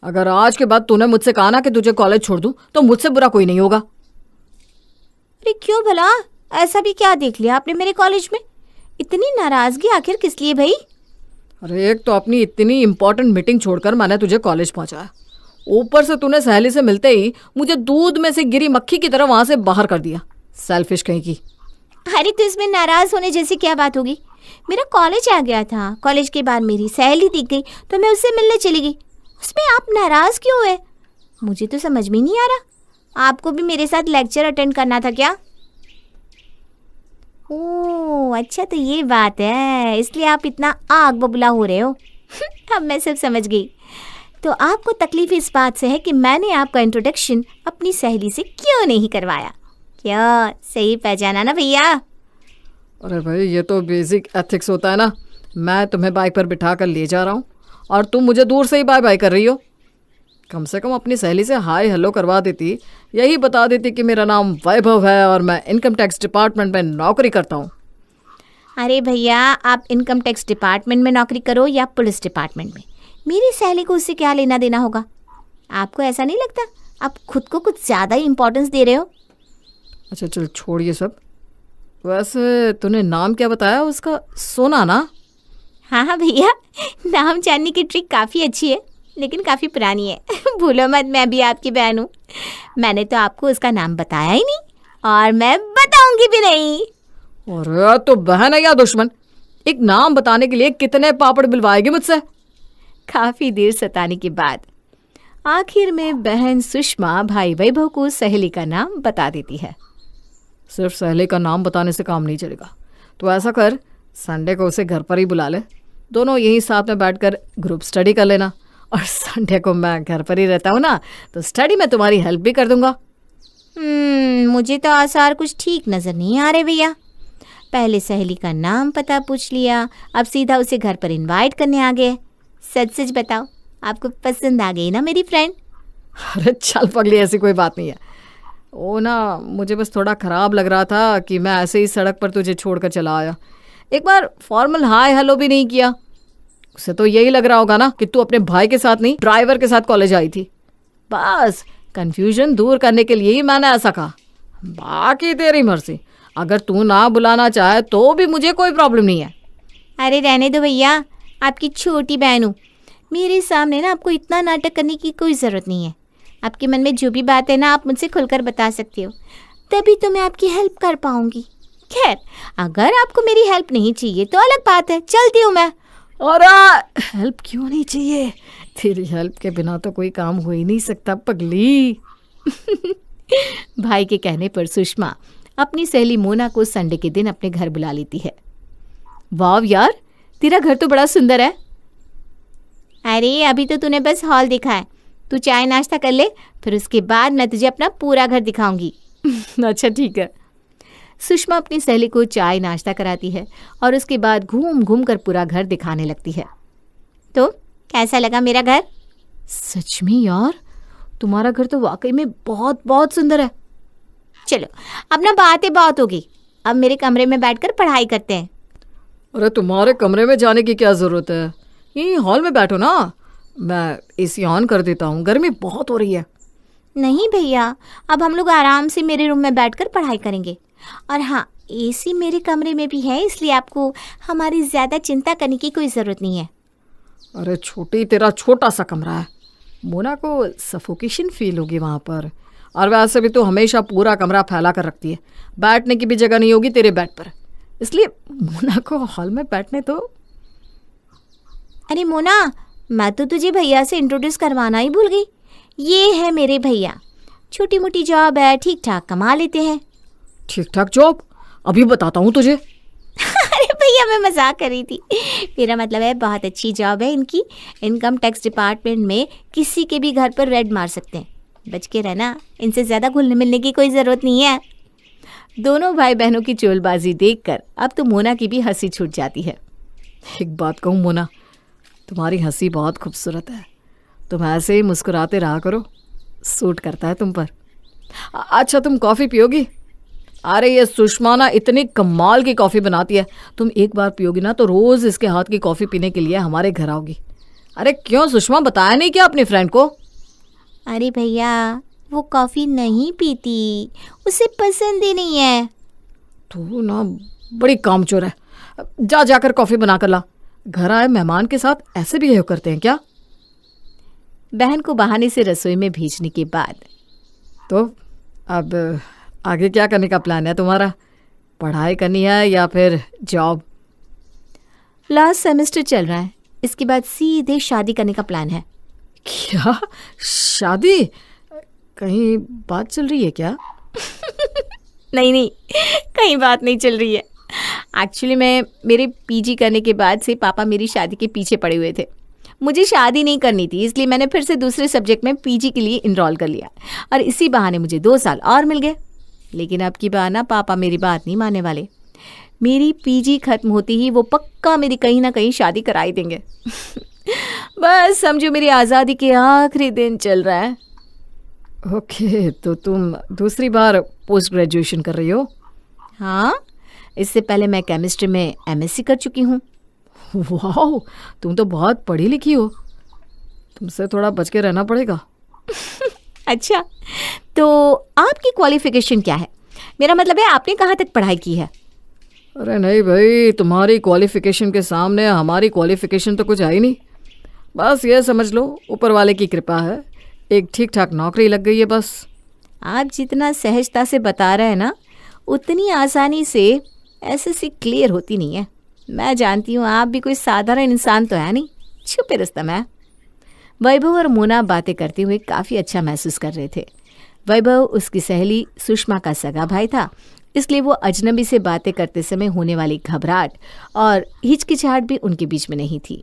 अगर आज के बाद तूने मुझसे कहा ना कि तुझे कॉलेज छोड़ दूं तो मुझसे बुरा कोई नहीं होगा। अरे क्यों भला, ऐसा भी क्या देख लिया आपने मेरे कॉलेज में? इतनी नाराजगी आखिर किस लिए भाई? अरे एक तो अपनी इतनी इंपॉर्टेंट मीटिंग छोड़कर मैंने तुझे कॉलेज पहुंचाया, ऊपर से तूने सहेली से मिलते ही मुझे दूध में से गिरी मक्खी की तरह वहां से बाहर कर दिया। सेल्फिश कहीं की। अरे तो इसमें नाराज होने जैसी क्या बात होगी? मेरा कॉलेज आ गया था, कॉलेज के बाद मेरी सहेली दिख गई तो मैं उससे मिलने चली गई। उसमें आप नाराज क्यों हुए? मुझे तो समझ में नहीं आ रहा। आपको भी मेरे साथ लेक्चर अटेंड करना था क्या? ओह अच्छा तो ये बात है, इसलिए आप इतना आग बबूला हो रहे हो। अब मैं सब समझ गई। तो आपको तकलीफ इस बात से है कि मैंने आपका इंट्रोडक्शन अपनी सहेली से क्यों नहीं करवाया। क्या सही पहचाना ना भैया? अरे भाई ये तो बेसिक एथिक्स होता है ना। मैं तुम्हें बाइक पर बिठा कर ले जा रहा हूँ और तुम मुझे दूर से ही बाय बाय कर रही हो। कम से कम अपनी सहेली से हाय हेलो करवा देती, यही बता देती कि मेरा नाम वैभव है और मैं इनकम टैक्स डिपार्टमेंट में नौकरी करता हूँ। अरे भैया आप इनकम टैक्स डिपार्टमेंट में नौकरी करो या पुलिस डिपार्टमेंट में, मेरी सहेली को उससे क्या लेना देना होगा? आपको ऐसा नहीं लगता आप खुद को कुछ ज़्यादा ही इम्पोर्टेंस दे रहे हो? अच्छा चल छोड़ ये सब। वैसे तूने नाम क्या बताया उसका? सोना ना? हाँ हाँ भैया, नाम जानने की ट्रिक काफ़ी अच्छी है लेकिन काफ़ी पुरानी है। भूलो मत मैं भी आपकी बहन हूँ। मैंने तो आपको उसका नाम बताया ही नहीं और मैं बताऊंगी भी नहीं। अरे तो बहन है या दुश्मन? एक नाम बताने के लिए कितने पापड़ बिलवाएगी मुझसे? काफी देर सताने के बाद आखिर में बहन सुषमा भाई वैभव को सहेली का नाम बता देती है। सिर्फ सहेली का नाम बताने से काम नहीं चलेगा, तो ऐसा कर संडे को उसे घर पर ही बुला ले, दोनों यहीं साथ में बैठकर ग्रुप स्टडी कर लेना। और संडे को मैं घर पर ही रहता हूँ ना, तो स्टडी में तुम्हारी हेल्प भी कर दूंगा। मुझे तो आसार कुछ ठीक नज़र नहीं आ रहे भैया। पहले सहेली का नाम पता पूछ लिया, अब सीधा उसे घर पर इनवाइट करने आ गए। सच सच बताओ आपको पसंद आ गई ना मेरी फ्रेंड? अरे चल पगली, ऐसी कोई बात नहीं है। वो ना मुझे बस थोड़ा ख़राब लग रहा था कि मैं ऐसे ही सड़क पर तुझे छोड़कर चला आया, एक बार फॉर्मल हाय हेलो भी नहीं किया। उसे तो यही लग रहा होगा ना कि तू अपने भाई के साथ नहीं ड्राइवर के साथ कॉलेज आई थी। बस कंफ्यूजन दूर करने के लिए ही मैंने ऐसा कहा। बाकी तेरी मर्जी, अगर तू ना बुलाना चाहे तो भी मुझे कोई प्रॉब्लम नहीं है। अरे रहने दो भैया, आपकी छोटी बहन हूँ। मेरे सामने ना आपको इतना नाटक करने की कोई ज़रूरत नहीं है। आपके मन में जो भी बात है ना, आप मुझसे खुलकर बता सकते हो, तभी तो मैं आपकी हेल्प कर पाऊंगी। खैर, अगर आपको मेरी हेल्प नहीं चाहिए तो अलग बात है, चलती हूँ मैं। और हेल्प क्यों नहीं चाहिए? तेरी हेल्प के बिना तो कोई काम हो ही नहीं सकता पगली। भाई के कहने पर सुषमा अपनी सहेली मोना को संडे के दिन अपने घर बुला लेती है। वाव यार, तेरा घर तो बड़ा सुंदर है। अरे अभी तो तूने बस हॉल देखा है, तू चाय नाश्ता कर ले, फिर उसके बाद मैं तुझे अपना पूरा घर दिखाऊंगी। अच्छा ठीक है। सुषमा अपनी सहेली को चाय नाश्ता कराती है और उसके बाद घूम घूम कर पूरा घर दिखाने लगती है। तो कैसा लगा मेरा घर? सच में यार, तुम्हारा घर तो वाकई में बहुत बहुत सुंदर है। चलो अब ना बातें बहुत होगी, अब मेरे कमरे में बैठकर पढ़ाई करते हैं। अरे तुम्हारे कमरे में जाने की क्या ज़रूरत है, यहीं हॉल में बैठो ना, मैं एसी ऑन कर देता हूँ, गर्मी बहुत हो रही है। नहीं भैया, अब हम लोग आराम से मेरे रूम में बैठकर पढ़ाई करेंगे। और हाँ, एसी मेरे कमरे में भी है, इसलिए आपको हमारी ज़्यादा चिंता करने की कोई ज़रूरत नहीं है। अरे छोटी, तेरा छोटा सा कमरा है, मोना को सफोकेशन फील होगी वहाँ पर। और वैसे भी तो हमेशा पूरा कमरा फैला कर रखती है, बैठने की भी जगह नहीं होगी तेरे बेड पर, इसलिए मोना को हॉल में बैठने तो। अरे मोना, मैं तो तुझे भैया से इंट्रोड्यूस करवाना ही भूल गई। ये है मेरे भैया, छोटी मोटी जॉब है, ठीक ठाक कमा लेते हैं। ठीक ठाक जॉब? अभी बताता हूँ तुझे। अरे भैया, मैं मजाक कर रही थी, मेरा मतलब है बहुत अच्छी जॉब है इनकी। इनकम टैक्स डिपार्टमेंट में किसी के भी घर पर रेड मार सकते हैं। बच के रहना, इनसे ज़्यादा घुलने मिलने की कोई ज़रूरत नहीं है। दोनों भाई बहनों की चोलबाजी देखकर अब तो मोना की भी हंसी छूट जाती है। एक बात कहूँ मोना, तुम्हारी हंसी बहुत खूबसूरत है, तुम ऐसे ही मुस्कुराते रहा करो, सूट करता है तुम पर। अच्छा तुम कॉफ़ी पियोगी? अरे ये सुषमा ना इतनी कमाल की कॉफ़ी बनाती है, तुम एक बार पियोगी ना तो रोज़ इसके हाथ की कॉफ़ी पीने के लिए हमारे घर आओगी। अरे क्यों सुषमा, बताया नहीं क्या अपनी फ्रेंड को? अरे भैया, वो कॉफ़ी नहीं पीती, उसे पसंद ही नहीं है। तू ना बड़ी कामचोर है, जा जाकर कॉफ़ी बना कर ला। घर आए मेहमान के साथ ऐसे बिहेव करते हैं क्या? बहन को बहाने से रसोई में भेजने के बाद तो अब आगे क्या करने का प्लान है तुम्हारा? पढ़ाई करनी है या फिर जॉब? लास्ट सेमेस्टर चल रहा है, इसके बाद सीधे शादी करने का प्लान है। क्या शादी? कहीं बात चल रही है क्या? नहीं, कहीं बात नहीं चल रही है। एक्चुअली मैं मेरे पीजी करने के बाद से पापा मेरी शादी के पीछे पड़े हुए थे। मुझे शादी नहीं करनी थी, इसलिए मैंने फिर से दूसरे सब्जेक्ट में पीजी के लिए इनरोल कर लिया और इसी बहाने मुझे 2 साल और मिल गए। लेकिन अब की बार ना पापा मेरी बात नहीं मानने वाले। मेरी पीजी खत्म होती ही वो पक्का मेरी कहीं ना कहीं शादी करा ही देंगे। बस समझो मेरी आज़ादी के आखिरी दिन चल रहा है। ओके, तो तुम दूसरी बार पोस्ट ग्रेजुएशन कर रही हो? हाँ, इससे पहले मैं केमिस्ट्री में एमएससी कर चुकी हूँ। वाह, तुम तो बहुत पढ़ी लिखी हो, तुमसे थोड़ा बच के रहना पड़ेगा। अच्छा, तो आपकी क्वालिफिकेशन क्या है? मेरा मतलब है आपने कहाँ तक पढ़ाई की है? अरे नहीं भाई, तुम्हारी क्वालिफिकेशन के सामने हमारी क्वालिफिकेशन तो कुछ है ही नहीं। बस ये समझ लो ऊपर वाले की कृपा है, एक ठीक ठाक नौकरी लग गई है बस। आप जितना सहजता से बता रहे हैं ना, उतनी आसानी से एसएससी क्लियर होती नहीं है। मैं जानती हूँ आप भी कोई साधारण इंसान तो है नहीं, छुपे रुस्तम है। वैभव और मोना बातें करते हुए काफ़ी अच्छा महसूस कर रहे थे। वैभव उसकी सहेली सुषमा का सगा भाई था, इसलिए वो अजनबी से बातें करते समय होने वाली घबराहट और हिचकिचाहट भी उनके बीच में नहीं थी।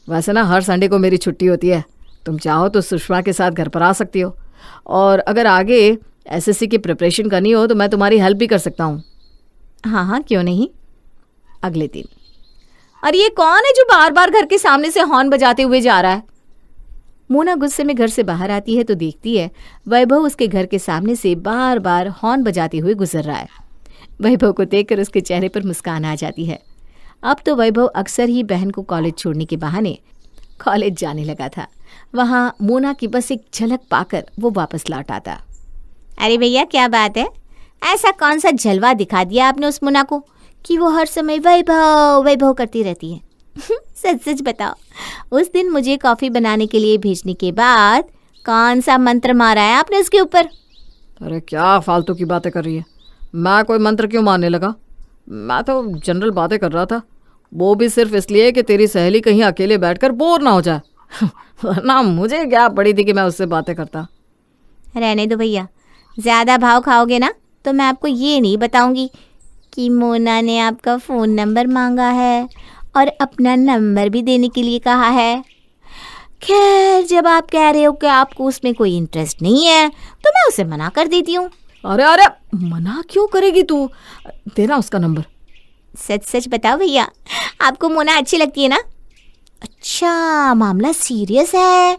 वैसे ना हर संडे को मेरी छुट्टी होती है, तुम चाहो तो सुषमा के साथ घर पर आ सकती हो, और अगर आगे एसएससी की प्रिपरेशन करनी हो तो मैं तुम्हारी हेल्प भी कर सकता हूँ। हाँ, क्यों नहीं। अगले दिन, और ये कौन है जो बार बार घर के सामने से हॉर्न बजाते हुए जा रहा है? मोना गुस्से में घर से बाहर आती है तो देखती है वैभव उसके घर के सामने से बार बार हॉर्न बजाते हुए गुजर रहा है। वैभव को देखकर उसके चेहरे पर मुस्कान आ जाती है। अब तो वैभव अक्सर ही बहन को कॉलेज छोड़ने के बहाने कॉलेज जाने लगा था। वहाँ मोना की बस एक झलक पाकर वो वापस लौट आता। अरे भैया क्या बात है, ऐसा कौन सा जलवा दिखा दिया आपने उस मुन्ना को कि वो हर समय वैभव वैभव करती रहती है? सच सच बताओ, उस दिन मुझे कॉफ़ी बनाने के लिए भेजने के बाद कौन सा मंत्र मारा है आपने उसके ऊपर? अरे क्या फालतू की बातें कर रही है, मैं कोई मंत्र क्यों मारने लगा? मैं तो जनरल बातें कर रहा था, वो भी सिर्फ इसलिए कि तेरी सहेली कहीं अकेले बैठकर बोर ना हो जाए। वरना मुझे क्या पड़ी थी कि मैं उससे बातें करता। रहने दो भैया, ज़्यादा भाव खाओगे ना तो मैं आपको ये नहीं बताऊंगी कि मोना ने आपका फ़ोन नंबर मांगा है और अपना नंबर भी देने के लिए कहा है। खैर, जब आप कह रहे हो कि आपको उसमें कोई इंटरेस्ट नहीं है तो मैं उसे मना कर देती हूँ। अरे अरे, मना क्यों करेगी तू? देना उसका नंबर। सच सच बताओ भैया, आपको मोना अच्छी लगती है ना? अच्छा, मामला सीरियस है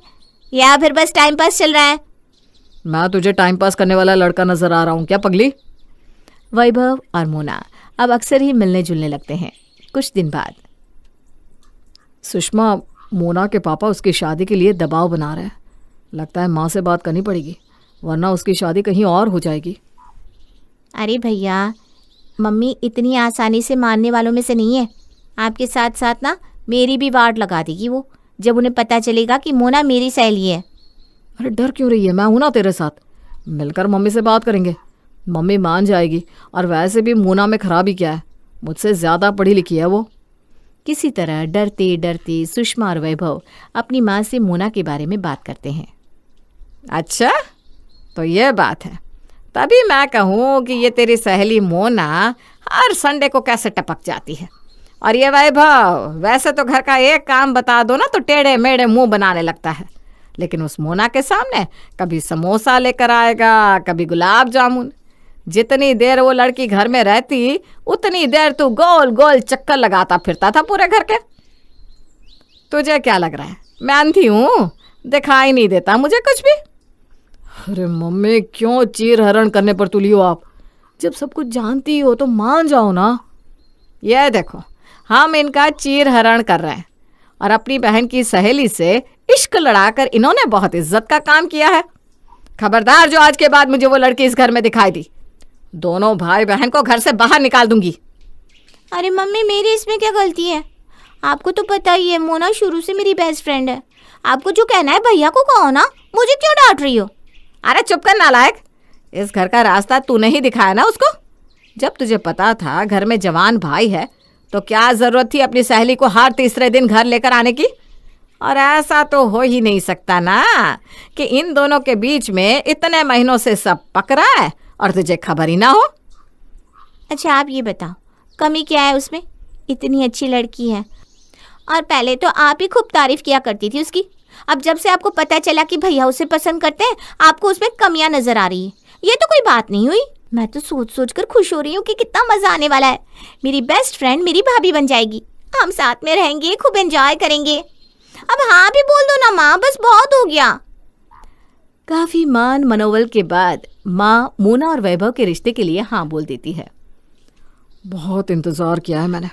या फिर बस टाइम पास चल रहा है? मैं तुझे टाइम पास करने वाला लड़का नजर आ रहा हूँ क्या पगली? वैभव और मोना अब अक्सर ही मिलने जुलने लगते हैं। कुछ दिन बाद सुषमा, मोना के पापा उसकी शादी के लिए दबाव बना रहे हैं। लगता है माँ से बात करनी पड़ेगी, वरना उसकी शादी कहीं और हो जाएगी। अरे भैया, मम्मी इतनी आसानी से मानने वालों में से नहीं है। आपके साथ साथ ना मेरी भी वाट लगा देगी वो, जब उन्हें पता चलेगा कि मोना मेरी सहेली है। अरे डर क्यों रही है? मैं हूं ना तेरे साथ, मिलकर मम्मी से बात करेंगे, मम्मी मान जाएगी। और वैसे भी मोना में खराबी क्या है, मुझसे ज़्यादा पढ़ी लिखी है वो। किसी तरह डरते डरते सुषमा और वैभव अपनी माँ से मोना के बारे में बात करते हैं। अच्छा, तो ये बात है, तभी मैं कहूँ कि ये तेरी सहेली मोना हर संडे को कैसे टपक जाती है। और ये वैभव, वैसे तो घर का एक काम बता दो ना तो टेढ़े मेढ़े मुंह बनाने लगता है, लेकिन उस मोना के सामने कभी समोसा लेकर आएगा, कभी गुलाब जामुन। जितनी देर वो लड़की घर में रहती उतनी देर तू गोल गोल चक्कर लगाता फिरता था पूरे घर के। तुझे क्या लग रहा है मैं अंधी हूँ? दिखाई नहीं देता मुझे कुछ भी? अरे मम्मी, क्यों चीर हरण करने पर तुली हो आप? जब सब कुछ जानती हो तो मान जाओ ना। ये देखो, हम इनका चीर हरण कर रहे हैं और अपनी बहन की सहेली से इश्क लड़ाकर इन्होंने बहुत इज्जत का काम किया है। खबरदार जो आज के बाद मुझे वो लड़की इस घर में दिखाई दी, दोनों भाई बहन को घर से बाहर निकाल दूंगी। अरे मम्मी, मेरी इसमें क्या गलती है? आपको तो पता ही है मोना शुरू से मेरी बेस्ट फ्रेंड है। आपको जो कहना है भैया को कहो ना, मुझे क्यों डांट रही हो? अरे चुप कर नालायक, इस घर का रास्ता तूने ही दिखाया ना उसको। जब तुझे पता था घर में जवान भाई है तो क्या जरूरत थी अपनी सहेली को हर तीसरे दिन घर लेकर आने की? और ऐसा तो हो ही नहीं सकता ना कि इन दोनों के बीच में इतने महीनों से सब पक रहा है और तुझे खबर ही ना हो। अच्छा, आप ये बताओ, कमी क्या है उसमें? इतनी अच्छी लड़की है और पहले तो आप ही खूब तारीफ किया करती थी उसकी। अब जब से आपको पता चला कि भैया उसे पसंद करते हैं, आपको उसमें कमियां नजर आ रही है। ये तो कोई बात नहीं हुई। मैं तो सोच सोच कर खुश हो रही हूँ कि कितना मजा आने वाला है। मेरी बेस्ट फ्रेंड मेरी भाभी बन जाएगी, हम साथ में रहेंगे, खूब एंजॉय करेंगे। अब हाँ भी बोल दो ना माँ, बस बहुत हो गया। काफी मान मनोबल के बाद माँ मोना और वैभव के रिश्ते के लिए हाँ बोल देती है। बहुत इंतजार किया है मैंने,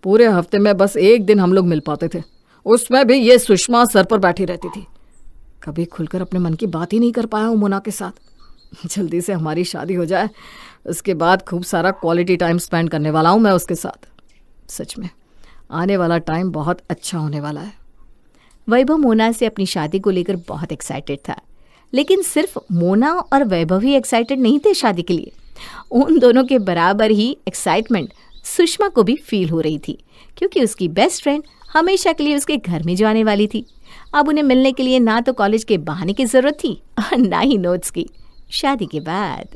पूरे हफ्ते में बस एक दिन हम लोग मिल पाते थे, उसमें भी ये सुषमा सर पर बैठी रहती थी। कभी खुलकर अपने मन की बात ही नहीं कर पाया हूँ मोना के साथ। जल्दी से हमारी शादी हो जाए, उसके बाद खूब सारा क्वालिटी टाइम स्पेंड करने वाला हूँ मैं उसके साथ। सच में आने वाला टाइम बहुत अच्छा होने वाला है। वैभव मोना से अपनी शादी को लेकर बहुत एक्साइटेड था, लेकिन सिर्फ मोना और वैभव ही एक्साइटेड नहीं थे शादी के लिए। उन दोनों के बराबर ही एक्साइटमेंट सुषमा को भी फील हो रही थी, क्योंकि उसकी बेस्ट फ्रेंड हमेशा के लिए उसके घर में जो आने वाली थी। अब उन्हें मिलने के लिए ना तो कॉलेज के बहाने की ज़रूरत थी और ना ही नोट्स की। शादी के बाद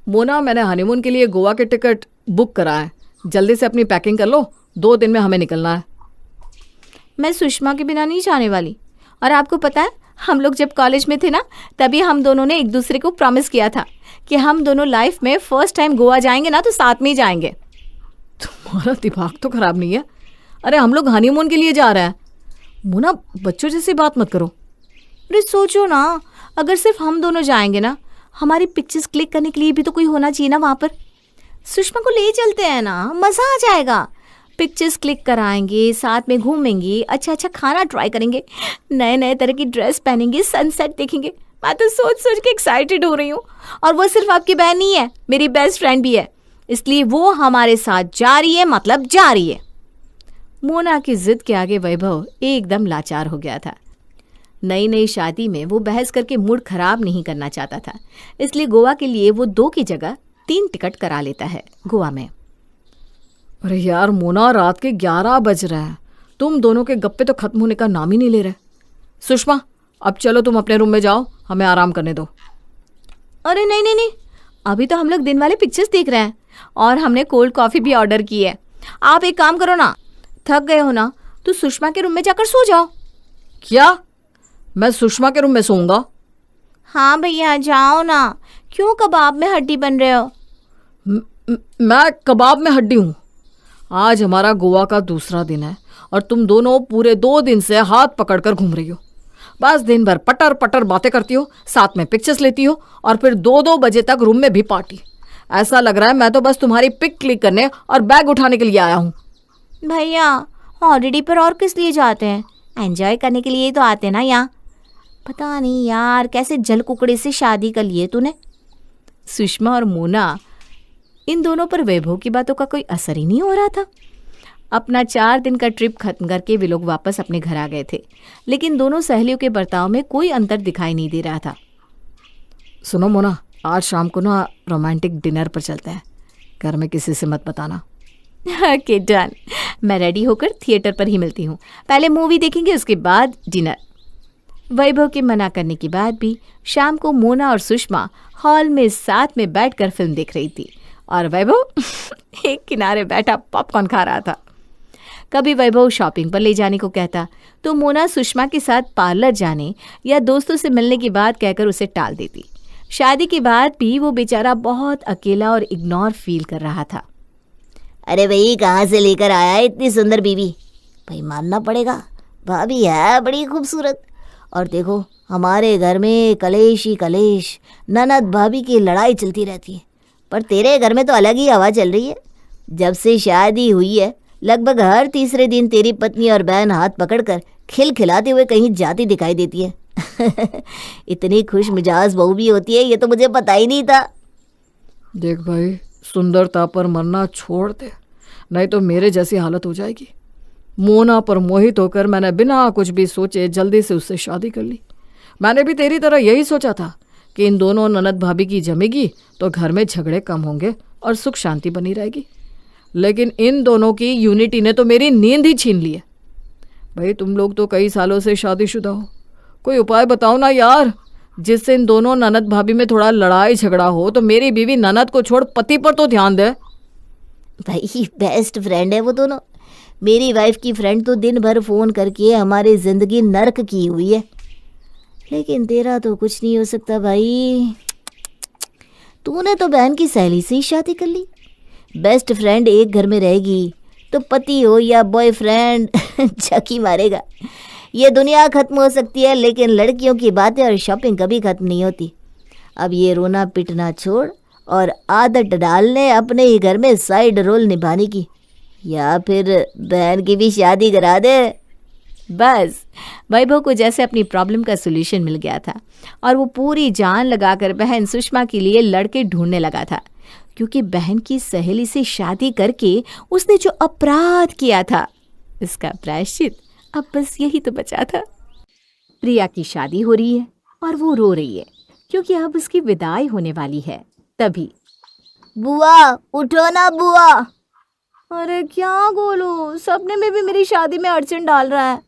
मोना, मैंने हनीमून के लिए गोवा के टिकट बुक करा है, जल्दी से अपनी पैकिंग कर लो, 2 दिन में हमें निकलना है। मैं सुषमा के बिना नहीं जाने वाली। और आपको पता है, हम लोग जब कॉलेज में थे ना, तभी हम दोनों ने एक दूसरे को प्रॉमिस किया था कि हम दोनों लाइफ में फर्स्ट टाइम गोवा जाएंगे ना तो साथ में ही जाएंगे। तुम्हारा दिमाग तो खराब नहीं है? अरे हम लोग हनीमून के लिए जा रहे हैं। मोना, बच्चों जैसी बात मत करो। अरे सोचो ना, अगर सिर्फ हम दोनों जाएंगे ना, हमारी पिक्चर्स क्लिक करने के लिए भी तो कोई होना चाहिए ना वहाँ पर। सुषमा को ले चलते हैं ना, मज़ा आ जाएगा। पिक्चर्स क्लिक कराएंगे, साथ में घूमेंगे, अच्छा अच्छा खाना ट्राई करेंगे, नए नए तरह की ड्रेस पहनेंगे, सनसेट देखेंगे। मैं तो सोच सोच के एक्साइटेड हो रही हूँ। और वो सिर्फ आपकी बहन नहीं है, मेरी बेस्ट फ्रेंड भी है, इसलिए वो हमारे साथ जा रही है, मतलब जा रही है। मोना की जिद के आगे वैभव एकदम लाचार हो गया था। नई नई शादी में वो बहस करके मूड खराब नहीं करना चाहता था, इसलिए गोवा के लिए वो 2 की जगह 3 टिकट करा लेता है गोवा में। अरे यार मोना, रात के 11 बज रहे हैं, तुम दोनों के गप्पे तो खत्म होने का नाम ही नहीं ले रहे। सुषमा, अब चलो तुम अपने रूम में जाओ, हमें आराम करने दो। अरे नहीं नहीं नहीं, अभी तो हम लोग दिन वाले पिक्चर्स देख रहे हैं और हमने कोल्ड कॉफी भी ऑर्डर की है। आप एक काम करो ना, थक गए हो ना तो सुषमा के रूम में जाकर सो जाओ। क्या? मैं सुषमा के रूम में सोऊंगा? हाँ भैया जाओ ना, क्यों कबाब में हड्डी बन रहे हो? मैं कबाब में हड्डी हूँ? आज हमारा गोवा का दूसरा दिन है और तुम दोनों पूरे 2 दिन से हाथ पकड़कर घूम रही हो। बस दिन भर पटर पटर बातें करती हो, साथ में पिक्चर्स लेती हो और फिर 2-2 बजे तक रूम में भी पार्टी। ऐसा लग रहा है मैं तो बस तुम्हारी पिक क्लिक करने और बैग उठाने के लिए आया हूँ। भैया हॉलिडे पर और किस लिए जाते हैं? एंजॉय करने के लिए ही तो आते हैं ना यहाँ। पता नहीं यार कैसे जल कुकड़े से शादी कर लिए तूने। सुषमा और मोना, इन दोनों पर वैभव की बातों का कोई असर ही नहीं हो रहा था। अपना 4 दिन का ट्रिप खत्म करके वे लोग वापस अपने घर आ गए थे, लेकिन दोनों सहेलियों के बर्ताव में कोई अंतर दिखाई नहीं दे रहा था। सुनो मोना, आज शाम को ना रोमांटिक डिनर पर चलते हैं, घर में किसी से मत बताना। ओके डन, मैं रेडी होकर थिएटर पर ही मिलती हूँ। पहले मूवी देखेंगे, उसके बाद डिनर। वैभव के मना करने के बाद भी शाम को मोना और सुषमा हॉल में साथ में बैठकर फिल्म देख रही थी और वैभव एक किनारे बैठा पॉपकॉर्न खा रहा था। कभी वैभव शॉपिंग पर ले जाने को कहता तो मोना सुषमा के साथ पार्लर जाने या दोस्तों से मिलने की बात कहकर उसे टाल देती। शादी के बाद भी वो बेचारा बहुत अकेला और इग्नोर फील कर रहा था। अरे भाई, कहाँ से लेकर आया है इतनी सुंदर बीवी? भाई मानना पड़ेगा, भाभी है बड़ी खूबसूरत। और देखो, हमारे घर में कलेश ही कलेश, ननद भाभी की लड़ाई चलती रहती है, पर तेरे घर में तो अलग ही हवा चल रही है। जब से शादी हुई है लगभग हर तीसरे दिन तेरी पत्नी और बहन हाथ पकड़कर खिलखिलाते हुए कहीं जाती दिखाई देती है। इतनी खुश मिजाज बहू भी होती है, ये तो मुझे पता ही नहीं था। देख भाई, सुंदरता पर मरना छोड़ दे, नहीं तो मेरे जैसी हालत हो जाएगी। मोना पर मोहित होकर मैंने बिना कुछ भी सोचे जल्दी से उससे शादी कर ली। मैंने भी तेरी तरह यही सोचा था कि इन दोनों ननद भाभी की जमेगी तो घर में झगड़े कम होंगे और सुख शांति बनी रहेगी, लेकिन इन दोनों की यूनिटी ने तो मेरी नींद ही छीन ली है। भाई तुम लोग तो कई सालों से शादीशुदा हो, कोई उपाय बताओ ना यार, जिससे इन दोनों ननद भाभी में थोड़ा लड़ाई झगड़ा हो तो मेरी बीवी ननद को छोड़ पति पर तो ध्यान दे। भाई बेस्ट फ्रेंड है वो दोनों। मेरी वाइफ की फ्रेंड तो दिन भर फ़ोन करके हमारी ज़िंदगी नर्क की हुई है, लेकिन तेरा तो कुछ नहीं हो सकता भाई। तूने तो बहन की सहेली से ही शादी कर ली। बेस्ट फ्रेंड एक घर में रहेगी तो पति हो या बॉयफ्रेंड झकी मारेगा। ये दुनिया ख़त्म हो सकती है, लेकिन लड़कियों की बातें और शॉपिंग कभी ख़त्म नहीं होती। अब ये रोना पिटना छोड़ और आदत डालने अपने ही घर में साइड रोल निभाने की, या फिर बहन की भी शादी करा दे। बस वैभव को जैसे अपनी प्रॉब्लम का सोल्यूशन मिल गया था और वो पूरी जान लगाकर बहन सुषमा के लिए लड़के ढूंढने लगा था, क्योंकि बहन की सहेली से शादी करके उसने जो अपराध किया था इसका प्रायश्चित अब बस यही तो बचा था। प्रिया की शादी हो रही है और वो रो रही है क्योंकि अब उसकी विदाई होने वाली है। तभी बुआ उठो ना बुआ। अरे क्या गोलू, सपने में भी मेरी शादी में अड़चन डाल रहा है।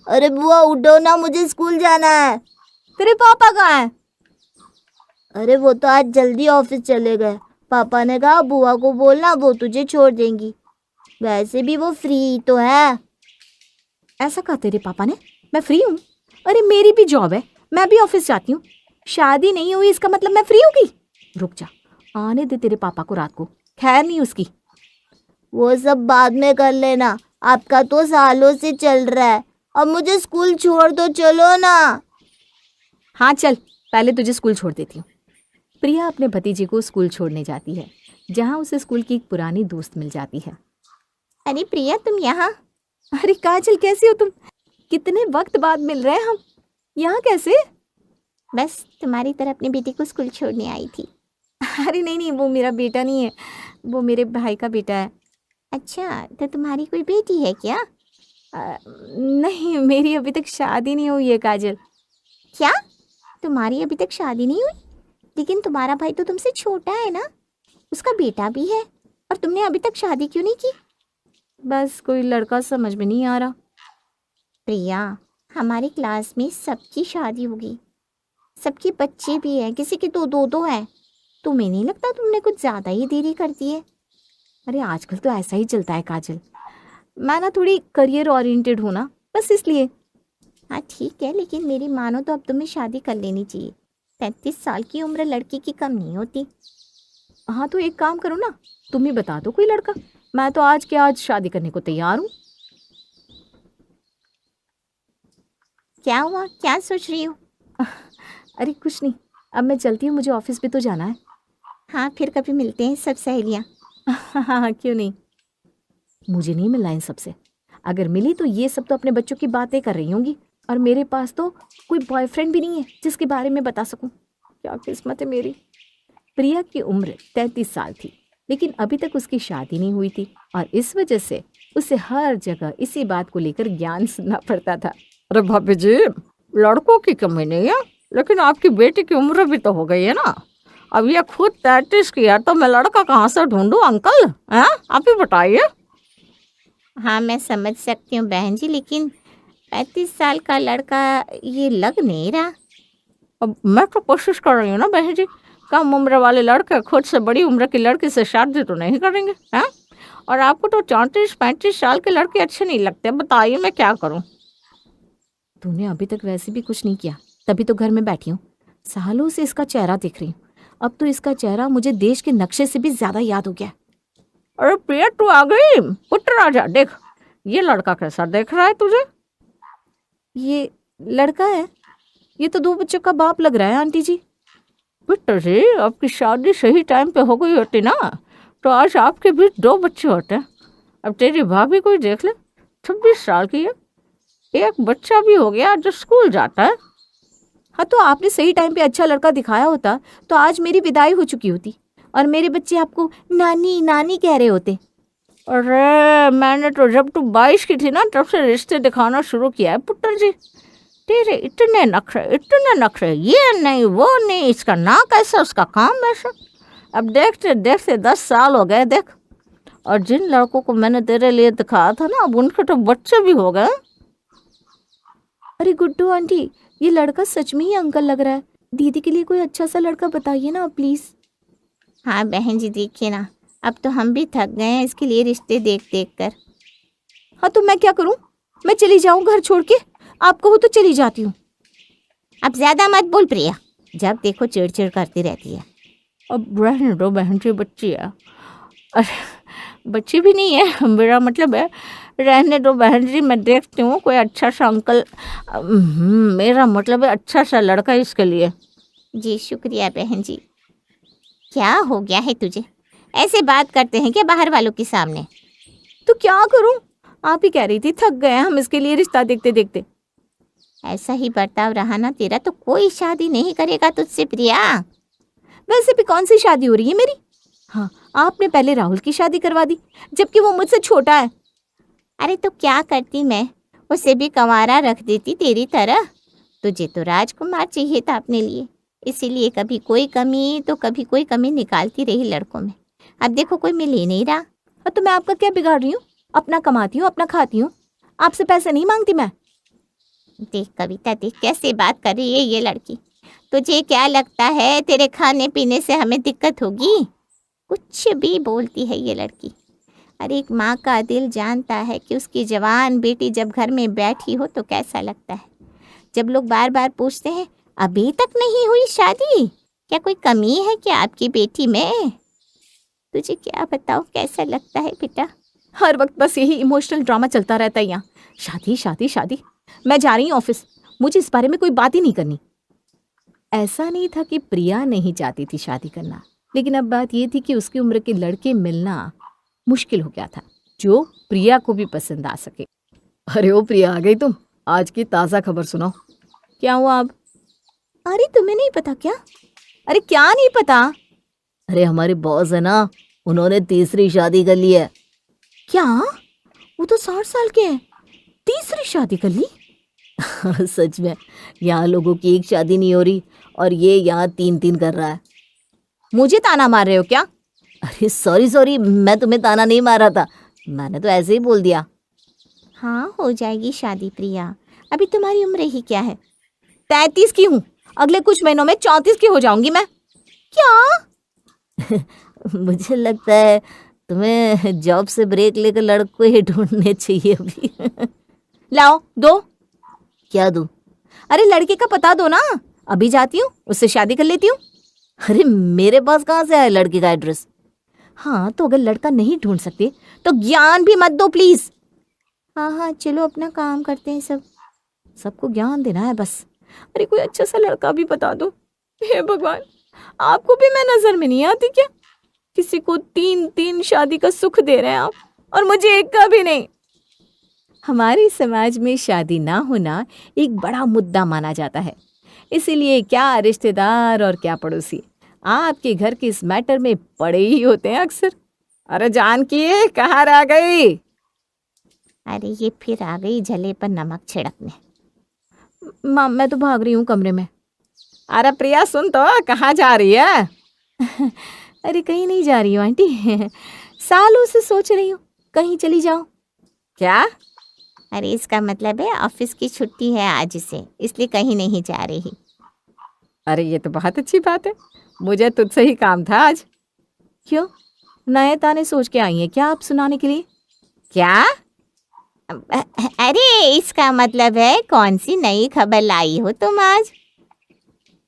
अरे बुआ उठो ना, मुझे स्कूल जाना है। तेरे पापा कहाँ हैं? अरे वो तो आज जल्दी ऑफिस चले गए। पापा ने कहा बुआ को बोलना, वो तुझे छोड़ देंगी। वैसे भी वो फ्री तो है। ऐसा कहा तेरे पापा ने? मैं फ्री हूँ? अरे मेरी भी जॉब है, मैं भी ऑफिस जाती हूँ। शादी नहीं हुई इसका मतलब मैं फ्री होगी? रुक जा, आने दे तेरे पापा को रात को, खैर नहीं उसकी। वो सब बाद में कर लेना, आपका तो सालों से चल रहा है। अब मुझे स्कूल छोड़ दो, चलो ना। हाँ चल, पहले तुझे स्कूल छोड़ देती हूँ। प्रिया अपने भतीजे को स्कूल छोड़ने जाती है, जहाँ उसे स्कूल की एक पुरानी दोस्त मिल जाती है। अरे प्रिया तुम यहाँ? अरे काजल कैसी हो तुम? कितने वक्त बाद मिल रहे हैं हम, यहाँ कैसे? बस तुम्हारी तरह अपनी बेटी को स्कूल छोड़ने आई थी। अरे नहीं नहीं, वो मेरा बेटा नहीं है, वो मेरे भाई का बेटा है। अच्छा, तो तुम्हारी कोई बेटी है क्या? नहीं, मेरी अभी तक शादी नहीं हुई है काजल। क्या? तुम्हारी अभी तक शादी नहीं हुई? लेकिन तुम्हारा भाई तो तुमसे छोटा है ना, उसका बेटा भी है, और तुमने अभी तक शादी क्यों नहीं की? बस कोई लड़का समझ में नहीं आ रहा। प्रिया, हमारी क्लास में सबकी शादी होगी, सबके बच्चे भी हैं, किसी के दो हैं। तुम्हें नहीं लगता तुमने कुछ ज़्यादा ही देरी कर दी है? अरे आजकल तो ऐसा ही चलता है काजल, मैं ना थोड़ी करियर ओरिएंटेड हूँ ना, बस इसलिए। हाँ ठीक है, लेकिन मेरी मानो तो अब तुम्हें शादी कर लेनी चाहिए। 33 साल की उम्र लड़की की कम नहीं होती। हाँ तो एक काम करो ना, तुम ही बता दो कोई लड़का, मैं तो आज के आज शादी करने को तैयार हूँ। क्या हुआ, क्या सोच रही हो? अरे कुछ नहीं, अब मैं चलती हूँ, मुझे ऑफिस भी तो जाना है। हाँ, फिर कभी मिलते हैं सब सहेलियाँ। हाँ क्यों नहीं, मुझे नहीं मिलना इन सबसे। अगर मिली तो ये सब तो अपने बच्चों की बातें कर रही होंगी, और मेरे पास तो कोई बॉयफ्रेंड भी नहीं है जिसके बारे में बता सकूं। क्या किस्मत है मेरी। प्रिया की उम्र 33 साल थी, लेकिन अभी तक उसकी शादी नहीं हुई थी, और इस वजह से उसे हर जगह इसी बात को लेकर ज्ञान सुनना पड़ता था। अरे भाभी जी, लड़कों की कमी नहीं है, लेकिन आपकी बेटी की उम्र भी तो हो गई है ना। अब ये खुद 33 की है तो मैं लड़का कहाँ से ढूंढूं अंकल? हैं, आप ही बताइए। हाँ, मैं समझ सकती हूँ बहन जी, लेकिन 35 साल का लड़का ये लग नहीं रहा। अब मैं तो कोशिश कर रही हूँ ना बहन जी, कम उम्र वाले लड़के खुद से बड़ी उम्र की लड़की से शादी तो नहीं करेंगे हैं? और आपको तो 34-35 साल के लड़के अच्छे नहीं लगते, बताइए मैं क्या करूँ? तूने अभी तक वैसे भी कुछ नहीं किया, तभी तो घर में बैठी हूँ। सालों से इसका चेहरा देख रही हूँ, अब तो इसका चेहरा मुझे देश के नक्शे से भी ज्यादा याद हो गया। अरे प्रिया, तू आ गई? पुत्र राजा, देख ये लड़का कैसा देख रहा है तुझे? ये लड़का है? ये तो 2 बच्चों का बाप लग रहा है आंटी जी। पुत्र जी, आपकी शादी सही टाइम पे हो गई होती ना तो आज आपके भी 2 बच्चे होते। अब तेरी भाभी कोई देख ले, 26 साल की है, एक बच्चा भी हो गया जो स्कूल जाता है। हाँ तो आपने सही टाइम पे अच्छा लड़का दिखाया होता तो आज मेरी विदाई हो चुकी होती, और मेरे बच्चे आपको नानी नानी कह रहे होते। अरे मैंने तो जब तू 22 की थी ना तब से रिश्ते दिखाना शुरू किया है पुत्र जी। तेरे इतने नखरे, ये नहीं वो नहीं, इसका नाक ऐसा उसका काम वैसा। अब देखते देखते 10 साल हो गए देख, और जिन लड़कों को मैंने तेरे लिए दिखाया था ना अब उनके तो बच्चे भी हो गए। अरे गुड्डू आंटी, ये लड़का सच में ही अंकल लग रहा है। दीदी के लिए कोई अच्छा सा लड़का बताइए ना प्लीज। हाँ बहन जी, देखिए ना, अब तो हम भी थक गए हैं इसके लिए रिश्ते देख देख कर। हाँ तो मैं क्या करूँ, मैं चली जाऊँ घर छोड़ के? आप कहो तो चली जाती हूँ। अब ज्यादा मत बोल प्रिया, जब देखो चिड़चिड़ करती रहती है। अब रहने दो बहन जी, बच्ची है। अरे बच्ची भी नहीं है, मेरा मतलब है रहने दो बहन जी, मैं देखती हूँ कोई अच्छा सा अंकल, मेरा मतलब है अच्छा सा लड़का इसके लिए। जी शुक्रिया बहन जी। क्या हो गया है तुझे, ऐसे बात करते हैं क्या बाहर वालों के सामने? तो क्या करूँ, आप ही कह रही थी थक गए हम इसके लिए रिश्ता देखते देखते। ऐसा ही बर्ताव रहा ना तेरा तो कोई शादी नहीं करेगा तुझसे प्रिया। वैसे भी कौन सी शादी हो रही है मेरी? हाँ, आपने पहले राहुल की शादी करवा दी, जबकि वो मुझसे छोटा है। अरे तो क्या करती मैं, उसे भी कंवारा रख देती तेरी तरह। तुझे तो राजकुमार चाहिए था अपने लिए, इसीलिए कभी कोई कमी तो कभी कोई कमी निकालती रही लड़कों में। अब देखो कोई मिल ही नहीं रहा। तो मैं आपका क्या बिगाड़ रही हूँ? अपना कमाती हूँ, अपना खाती हूँ, आपसे पैसे नहीं मांगती मैं। देख कविता, देख कैसे बात कर रही है ये लड़की। तुझे क्या लगता है तेरे खाने पीने से हमें दिक्कत होगी? कुछ भी बोलती है ये लड़की। अरे एक माँ का दिल जानता है कि उसकी जवान बेटी जब घर में बैठी हो तो कैसा लगता है। जब लोग बार बार पूछते हैं अभी तक नहीं हुई शादी, क्या कोई कमी है क्या आपकी बेटी में? तुझे क्या बताओ कैसा लगता है बेटा। हर वक्त बस यही इमोशनल ड्रामा चलता रहता है यहाँ, शादी शादी शादी। मैं जा रही हूँ ऑफिस, मुझे इस बारे में कोई बात ही नहीं करनी। ऐसा नहीं था कि प्रिया नहीं चाहती थी शादी करना, लेकिन अब बात ये थी कि उसकी उम्र के लड़के मिलना मुश्किल हो गया था जो प्रिया को भी पसंद आ सके। अरे ओ प्रिया, आ गई तुम? आज की ताज़ा खबर सुनाओ। क्या हुआ अब? अरे तुम्हें नहीं पता क्या? अरे क्या नहीं पता? अरे हमारे बॉस है ना, उन्होंने तीसरी शादी कर ली है। क्या? वो तो 60 साल के हैं, तीसरी शादी कर ली? सच में, यहाँ लोगों की एक शादी नहीं हो रही और ये यहाँ 3-3 कर रहा है। मुझे ताना मार रहे हो क्या? अरे सॉरी, मैं तुम्हें ताना नहीं मारा था, मैंने तो ऐसे ही बोल दिया। हाँ, हो जाएगी शादी प्रिया। अभी तुम्हारी उम्र ही क्या है? 33 की हूँ, अगले कुछ महीनों में 34 की हो जाऊंगी मैं। क्या? मुझे लगता है तुम्हें जॉब से ब्रेक लेकर लड़कों ही ढूंढने चाहिए अभी। लाओ दो। क्या दूं? अरे लड़के का पता दो ना, अभी जाती हूँ, उससे शादी कर लेती हूँ। अरे मेरे पास कहाँ से आया लड़के का एड्रेस? हाँ, तो अगर लड़का नहीं ढूंढ सकते तो ज्ञान भी मत दो प्लीज। हाँ, चलो अपना काम करते हैं सब। सबको ज्ञान देना है बस। अरे कोई अच्छा सा लड़का भी बता दो। हे भगवान, आपको भी मैं नजर में नहीं आती क्या? किसी को 3-3 शादी का सुख दे रहे हैं आप, और मुझे एक का भी नहीं। हमारे समाज में शादी ना होना एक बड़ा मुद्दा माना जाता है, इसीलिए क्या रिश्तेदार और क्या पड़ोसी आपके घर के इस मैटर में पड़े ही होते हैं अक्सर। अरे जानकी, कहाँ रह गई? अरे ये फिर आ गई जले पर नमक छिड़कने। माँ, मैं तो भाग रही हूँ कमरे में। अरे प्रिया सुन तो, कहाँ जा रही है? अरे कहीं नहीं जा रही हूँ आंटी, सालों से सोच रही हूँ कहीं चली जाऊँ। क्या? अरे इसका मतलब है ऑफिस की छुट्टी है आज से, इसलिए कहीं नहीं जा रही। अरे ये तो बहुत अच्छी बात है, मुझे तुझसे ही काम था आज। क्यों, नए ताने सोच के आई हैं क्या आप सुनाने के लिए? क्या? अरे इसका मतलब है कौन सी नई खबर लाई हो तुम आज?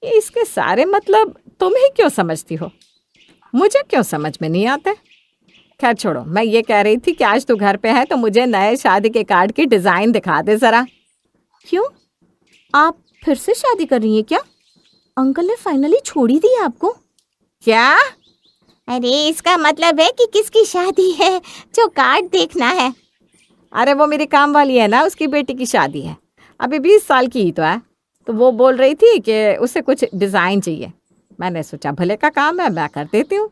इसके सारे मतलब तुम ही क्यों समझती हो, मुझे क्यों समझ में नहीं आते। खैर छोड़ो, मैं ये कह रही थी कि आज तू घर पे है तो मुझे नए शादी के कार्ड की डिजाइन दिखा दे जरा। क्यों, आप फिर से शादी कर रही हैं क्या? अंकल ने फाइनली छोड़ ही दी आपको? क्या? अरे इसका मतलब है कि किसकी शादी है जो कार्ड देखना है। अरे वो मेरी काम वाली है ना, उसकी बेटी की शादी है, अभी 20 साल की ही तो है, तो वो बोल रही थी कि उसे कुछ डिजाइन चाहिए। मैंने सोचा भले का काम है, मैं कर देती हूँ।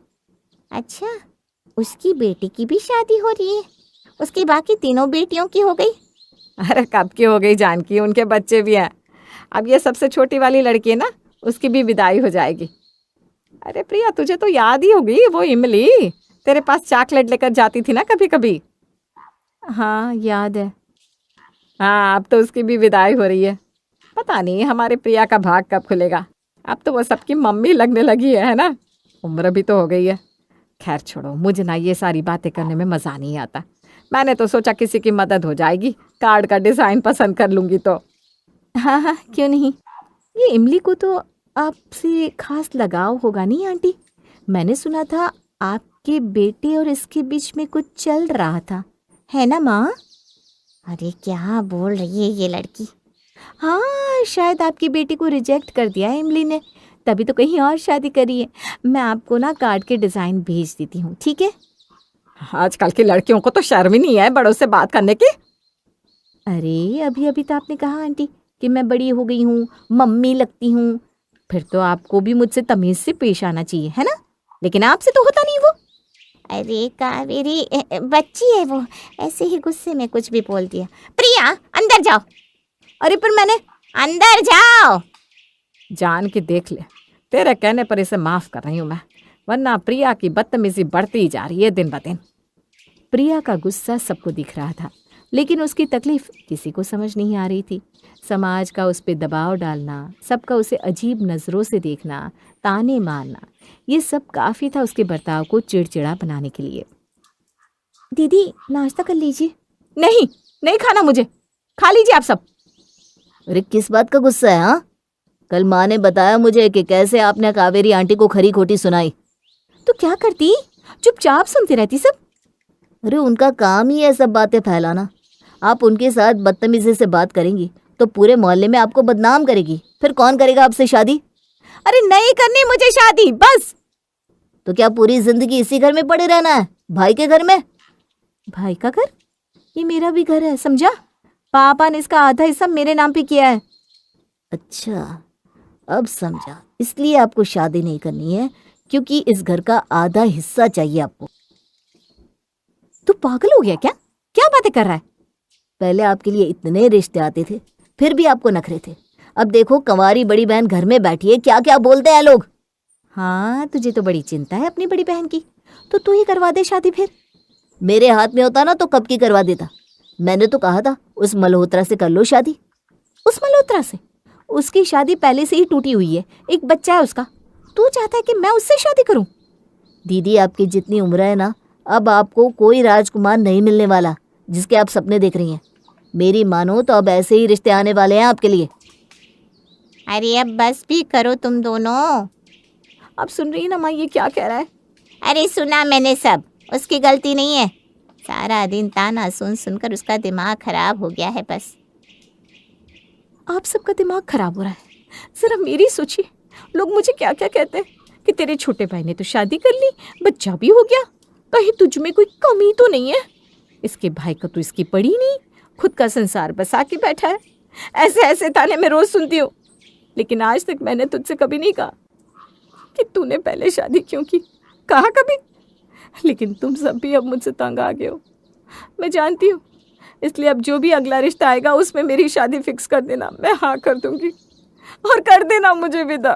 अच्छा, उसकी बेटी की भी शादी हो रही है? उसकी बाकी तीनों बेटियों की हो गई? अरे कब की हो गई जानकी, उनके बच्चे भी हैं। अब ये सबसे छोटी वाली लड़की है ना, उसकी भी विदाई हो जाएगी। अरे प्रिया, तुझे तो याद ही होगी वो इमली, तेरे पास चॉकलेट लेकर जाती थी ना कभी कभी। हाँ याद है। हाँ, अब तो उसकी भी विदाई हो रही है। पता नहीं हमारे प्रिया का भाग कब खुलेगा, अब तो वो सबकी मम्मी लगने लगी है ना, उम्र भी तो हो गई है। खैर छोड़ो, मुझे ना ये सारी बातें करने में मज़ा नहीं आता। मैंने तो सोचा किसी की मदद हो जाएगी, कार्ड का डिज़ाइन पसंद कर लूँगी तो। हाँ, क्यों नहीं। ये इमली को तो आपसे खास लगाव होगा नहीं आंटी? मैंने सुना था आपके बेटे और इसके बीच में कुछ चल रहा था, है ना माँ? अरे क्या बोल रही है ये लड़की। हाँ, शायद आपकी बेटी को रिजेक्ट कर दिया है इमली ने, तभी तो कहीं और शादी करी है। मैं आपको ना कार्ड के डिज़ाइन भेज देती हूँ, ठीक है? आजकल की लड़कियों को तो शर्म ही नहीं है बड़ों से बात करने की। अरे अभी अभी तो आपने कहा आंटी कि मैं बड़ी हो गई हूँ, मम्मी लगती हूँ, फिर तो आपको भी मुझसे तमीज़ से पेश आना चाहिए, है ना? लेकिन आपसे तो होता नहीं वो। अरे कावेरी, बच्ची है वो, ऐसे ही गुस्से में कुछ भी बोल दिया। प्रिया अंदर जाओ। अरे पर मैंने, अंदर जाओ। जान के देख ले, तेरे कहने पर इसे माफ़ कर रही हूँ मैं, वरना प्रिया की बदतमीजी बढ़ती ही जा रही है दिन ब दिन। प्रिया का गुस्सा सबको दिख रहा था, लेकिन उसकी तकलीफ किसी को समझ नहीं आ रही थी। समाज का उस पर दबाव डालना, सबका उसे अजीब नज़रों से देखना, ताने मारना, ये सब काफ़ी था उसके बर्ताव को चिड़चिड़ा बनाने के लिए। दीदी नाश्ता कर लीजिए। नहीं, नहीं खाना मुझे, खा लीजिए आप सब। अरे किस बात का गुस्सा है? हाँ, कल माँ ने बताया मुझे कि कैसे आपने कावेरी आंटी को खरी खोटी सुनाई। तो क्या करती, चुपचाप सुनती रहती सब। अरे उनका काम ही है सब बातें फैलाना। आप उनके साथ बदतमीजी से बात करेंगी तो पूरे मोहल्ले में आपको बदनाम करेगी, फिर कौन करेगा आपसे शादी? अरे नहीं करनी मुझे शादी, बस। तो क्या पूरी जिंदगी इसी घर में पड़े रहना है, भाई के घर में? भाई का घर? ये मेरा भी घर है, समझा? पापा ने इसका आधा हिस्सा मेरे नाम पे किया है। अच्छा, अब समझा, इसलिए आपको शादी नहीं करनी है क्योंकि इस घर का आधा हिस्सा चाहिए आपको। तू पागल हो गया क्या? क्या बातें कर रहा है? पहले आपके लिए इतने रिश्ते आते थे, फिर भी आपको नखरे थे। अब देखो, कंवारी बड़ी बहन घर में बैठी है, क्या क्या बोलते हैं लोग। हाँ, तुझे तो बड़ी चिंता है अपनी बड़ी बहन की, तो तू ही करवा दे शादी फिर। मेरे हाथ में होता ना तो कब की करवा देता। मैंने तो कहा था उस मल्होत्रा से कर लो शादी। उस मल्होत्रा से? उसकी शादी पहले से ही टूटी हुई है, एक बच्चा है उसका। तू चाहता है कि मैं उससे शादी करूं? दीदी, आपकी जितनी उम्र है ना, अब आपको कोई राजकुमार नहीं मिलने वाला जिसके आप सपने देख रही हैं। मेरी मानो तो अब ऐसे ही रिश्ते आने वाले हैं आपके लिए। अरे अब बस भी करो तुम दोनों। आप सुन रही है ना माँ, ये क्या कह रहा है? अरे सुना मैंने सब, उसकी गलती नहीं है। सारा दिन ताना सुन सुनकर उसका दिमाग खराब हो गया है बस। आप सबका दिमाग खराब हो रहा है। जरा मेरी सोचिए, लोग मुझे क्या क्या कहते हैं कि तेरे छोटे भाई ने तो शादी कर ली, बच्चा भी हो गया, कहीं तुझ में कोई कमी तो नहीं है। इसके भाई को तो इसकी पड़ी नहीं, खुद का संसार बसा के बैठा है। ऐसे ऐसे ताने मैं रोज सुनती हूँ, लेकिन आज तक मैंने तुझसे कभी नहीं कहा कि तूने पहले शादी क्यों की। कहा कभी? लेकिन तुम सब भी अब मुझसे तंग आ गए हो, मैं जानती हूँ। इसलिए अब जो भी अगला रिश्ता आएगा उसमें मेरी शादी फिक्स कर देना, मैं हाँ कर दूंगी, और कर देना मुझे विदा।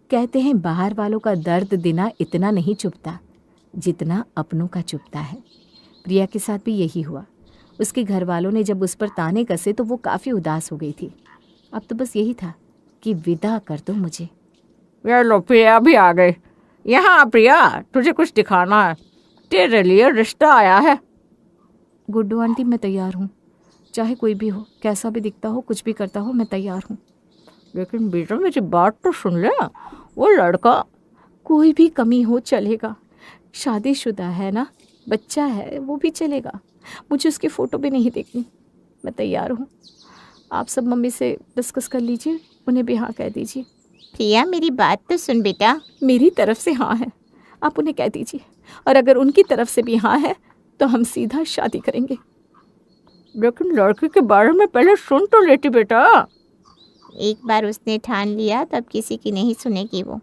कहते हैं बाहर वालों का दर्द देना इतना नहीं चुभता जितना अपनों का चुभता है। प्रिया के साथ भी यही हुआ। उसके घर वालों ने जब उस पर ताने कसे तो वो काफ़ी उदास हो गई थी। अब तो बस यही था कि विदा कर दो मुझे। ये लो, प्रिया भी आ गई। यहाँ प्रिया, तुझे कुछ दिखाना है, तेरे लिए रिश्ता आया है। गुड्डू आंटी, मैं तैयार हूँ, चाहे कोई भी हो, कैसा भी दिखता हो, कुछ भी करता हो, मैं तैयार हूँ। लेकिन बेटा मेरी बात तो सुन ले, वो लड़का कोई भी कमी हो चलेगा, शादीशुदा है ना, बच्चा है, वो भी चलेगा। मुझे उसकी फ़ोटो भी नहीं देखनी, मैं तैयार हूँ। आप सब मम्मी से डिस्कस कर लीजिए, उन्हें भी हाँ कह दीजिए। प्रिया मेरी बात तो सुन बेटा। मेरी तरफ से हाँ है, आप उन्हें कह दीजिए, और अगर उनकी तरफ से भी हाँ है तो हम सीधा शादी करेंगे। लेकिन लड़की के बारे में पहले सुन तो लेती बेटा। एक बार उसने ठान लिया तो अब किसी की नहीं सुनेगी वो।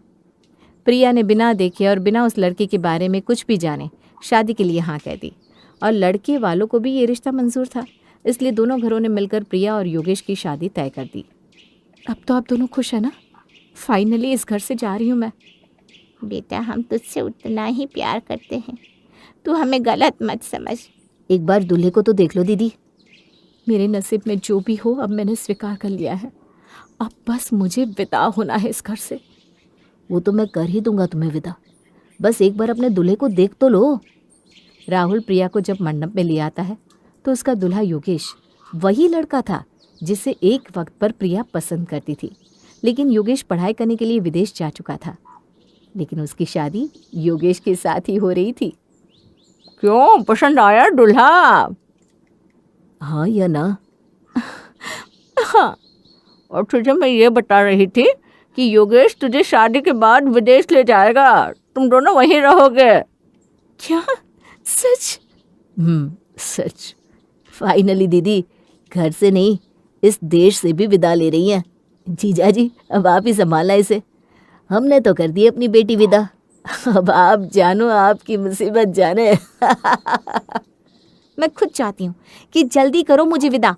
प्रिया ने बिना देखे और बिना उस लड़के के बारे में कुछ भी जाने शादी के लिए हाँ कह दी, और लड़के वालों को भी ये रिश्ता मंजूर था। इसलिए दोनों घरों ने मिलकर प्रिया और योगेश की शादी तय कर दी। अब तो आप दोनों खुश हैं ना? फाइनली इस घर से जा रही हूँ मैं। बेटा हम तुझसे उतना ही प्यार करते हैं, तू हमें गलत मत समझ। एक बार दूल्हे को तो देख लो दीदी। मेरे नसीब में जो भी हो अब मैंने स्वीकार कर लिया है, अब बस मुझे विदा होना है इस घर से। वो तो मैं कर ही दूंगा तुम्हें विदा, बस एक बार अपने दूल्हे को देख तो लो। राहुल प्रिया को जब मंडप में ले आता है तो उसका दूल्हा योगेश वही लड़का था जिसे एक वक्त पर प्रिया पसंद करती थी। लेकिन योगेश पढ़ाई करने के लिए विदेश जा चुका था, लेकिन उसकी शादी योगेश के साथ ही हो रही थी। क्यों, पसंद आया दूल्हा? हाँ या ना? हाँ, और तुझे मैं ये बता रही थी कि योगेश तुझे शादी के बाद विदेश ले जाएगा, तुम दोनों वहीं रहोगे। क्या? सच? सच। फाइनली दीदी घर से नहीं, इस देश से भी विदा ले रही हैं। जीजा जी अब आप ही संभालना इसे। हमने तो कर दी अपनी बेटी विदा, अब आप जानो आपकी मुसीबत जाने। मैं खुद चाहती हूँ कि जल्दी करो मुझे विदा,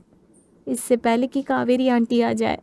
इससे पहले कि कावेरी आंटी आ जाए।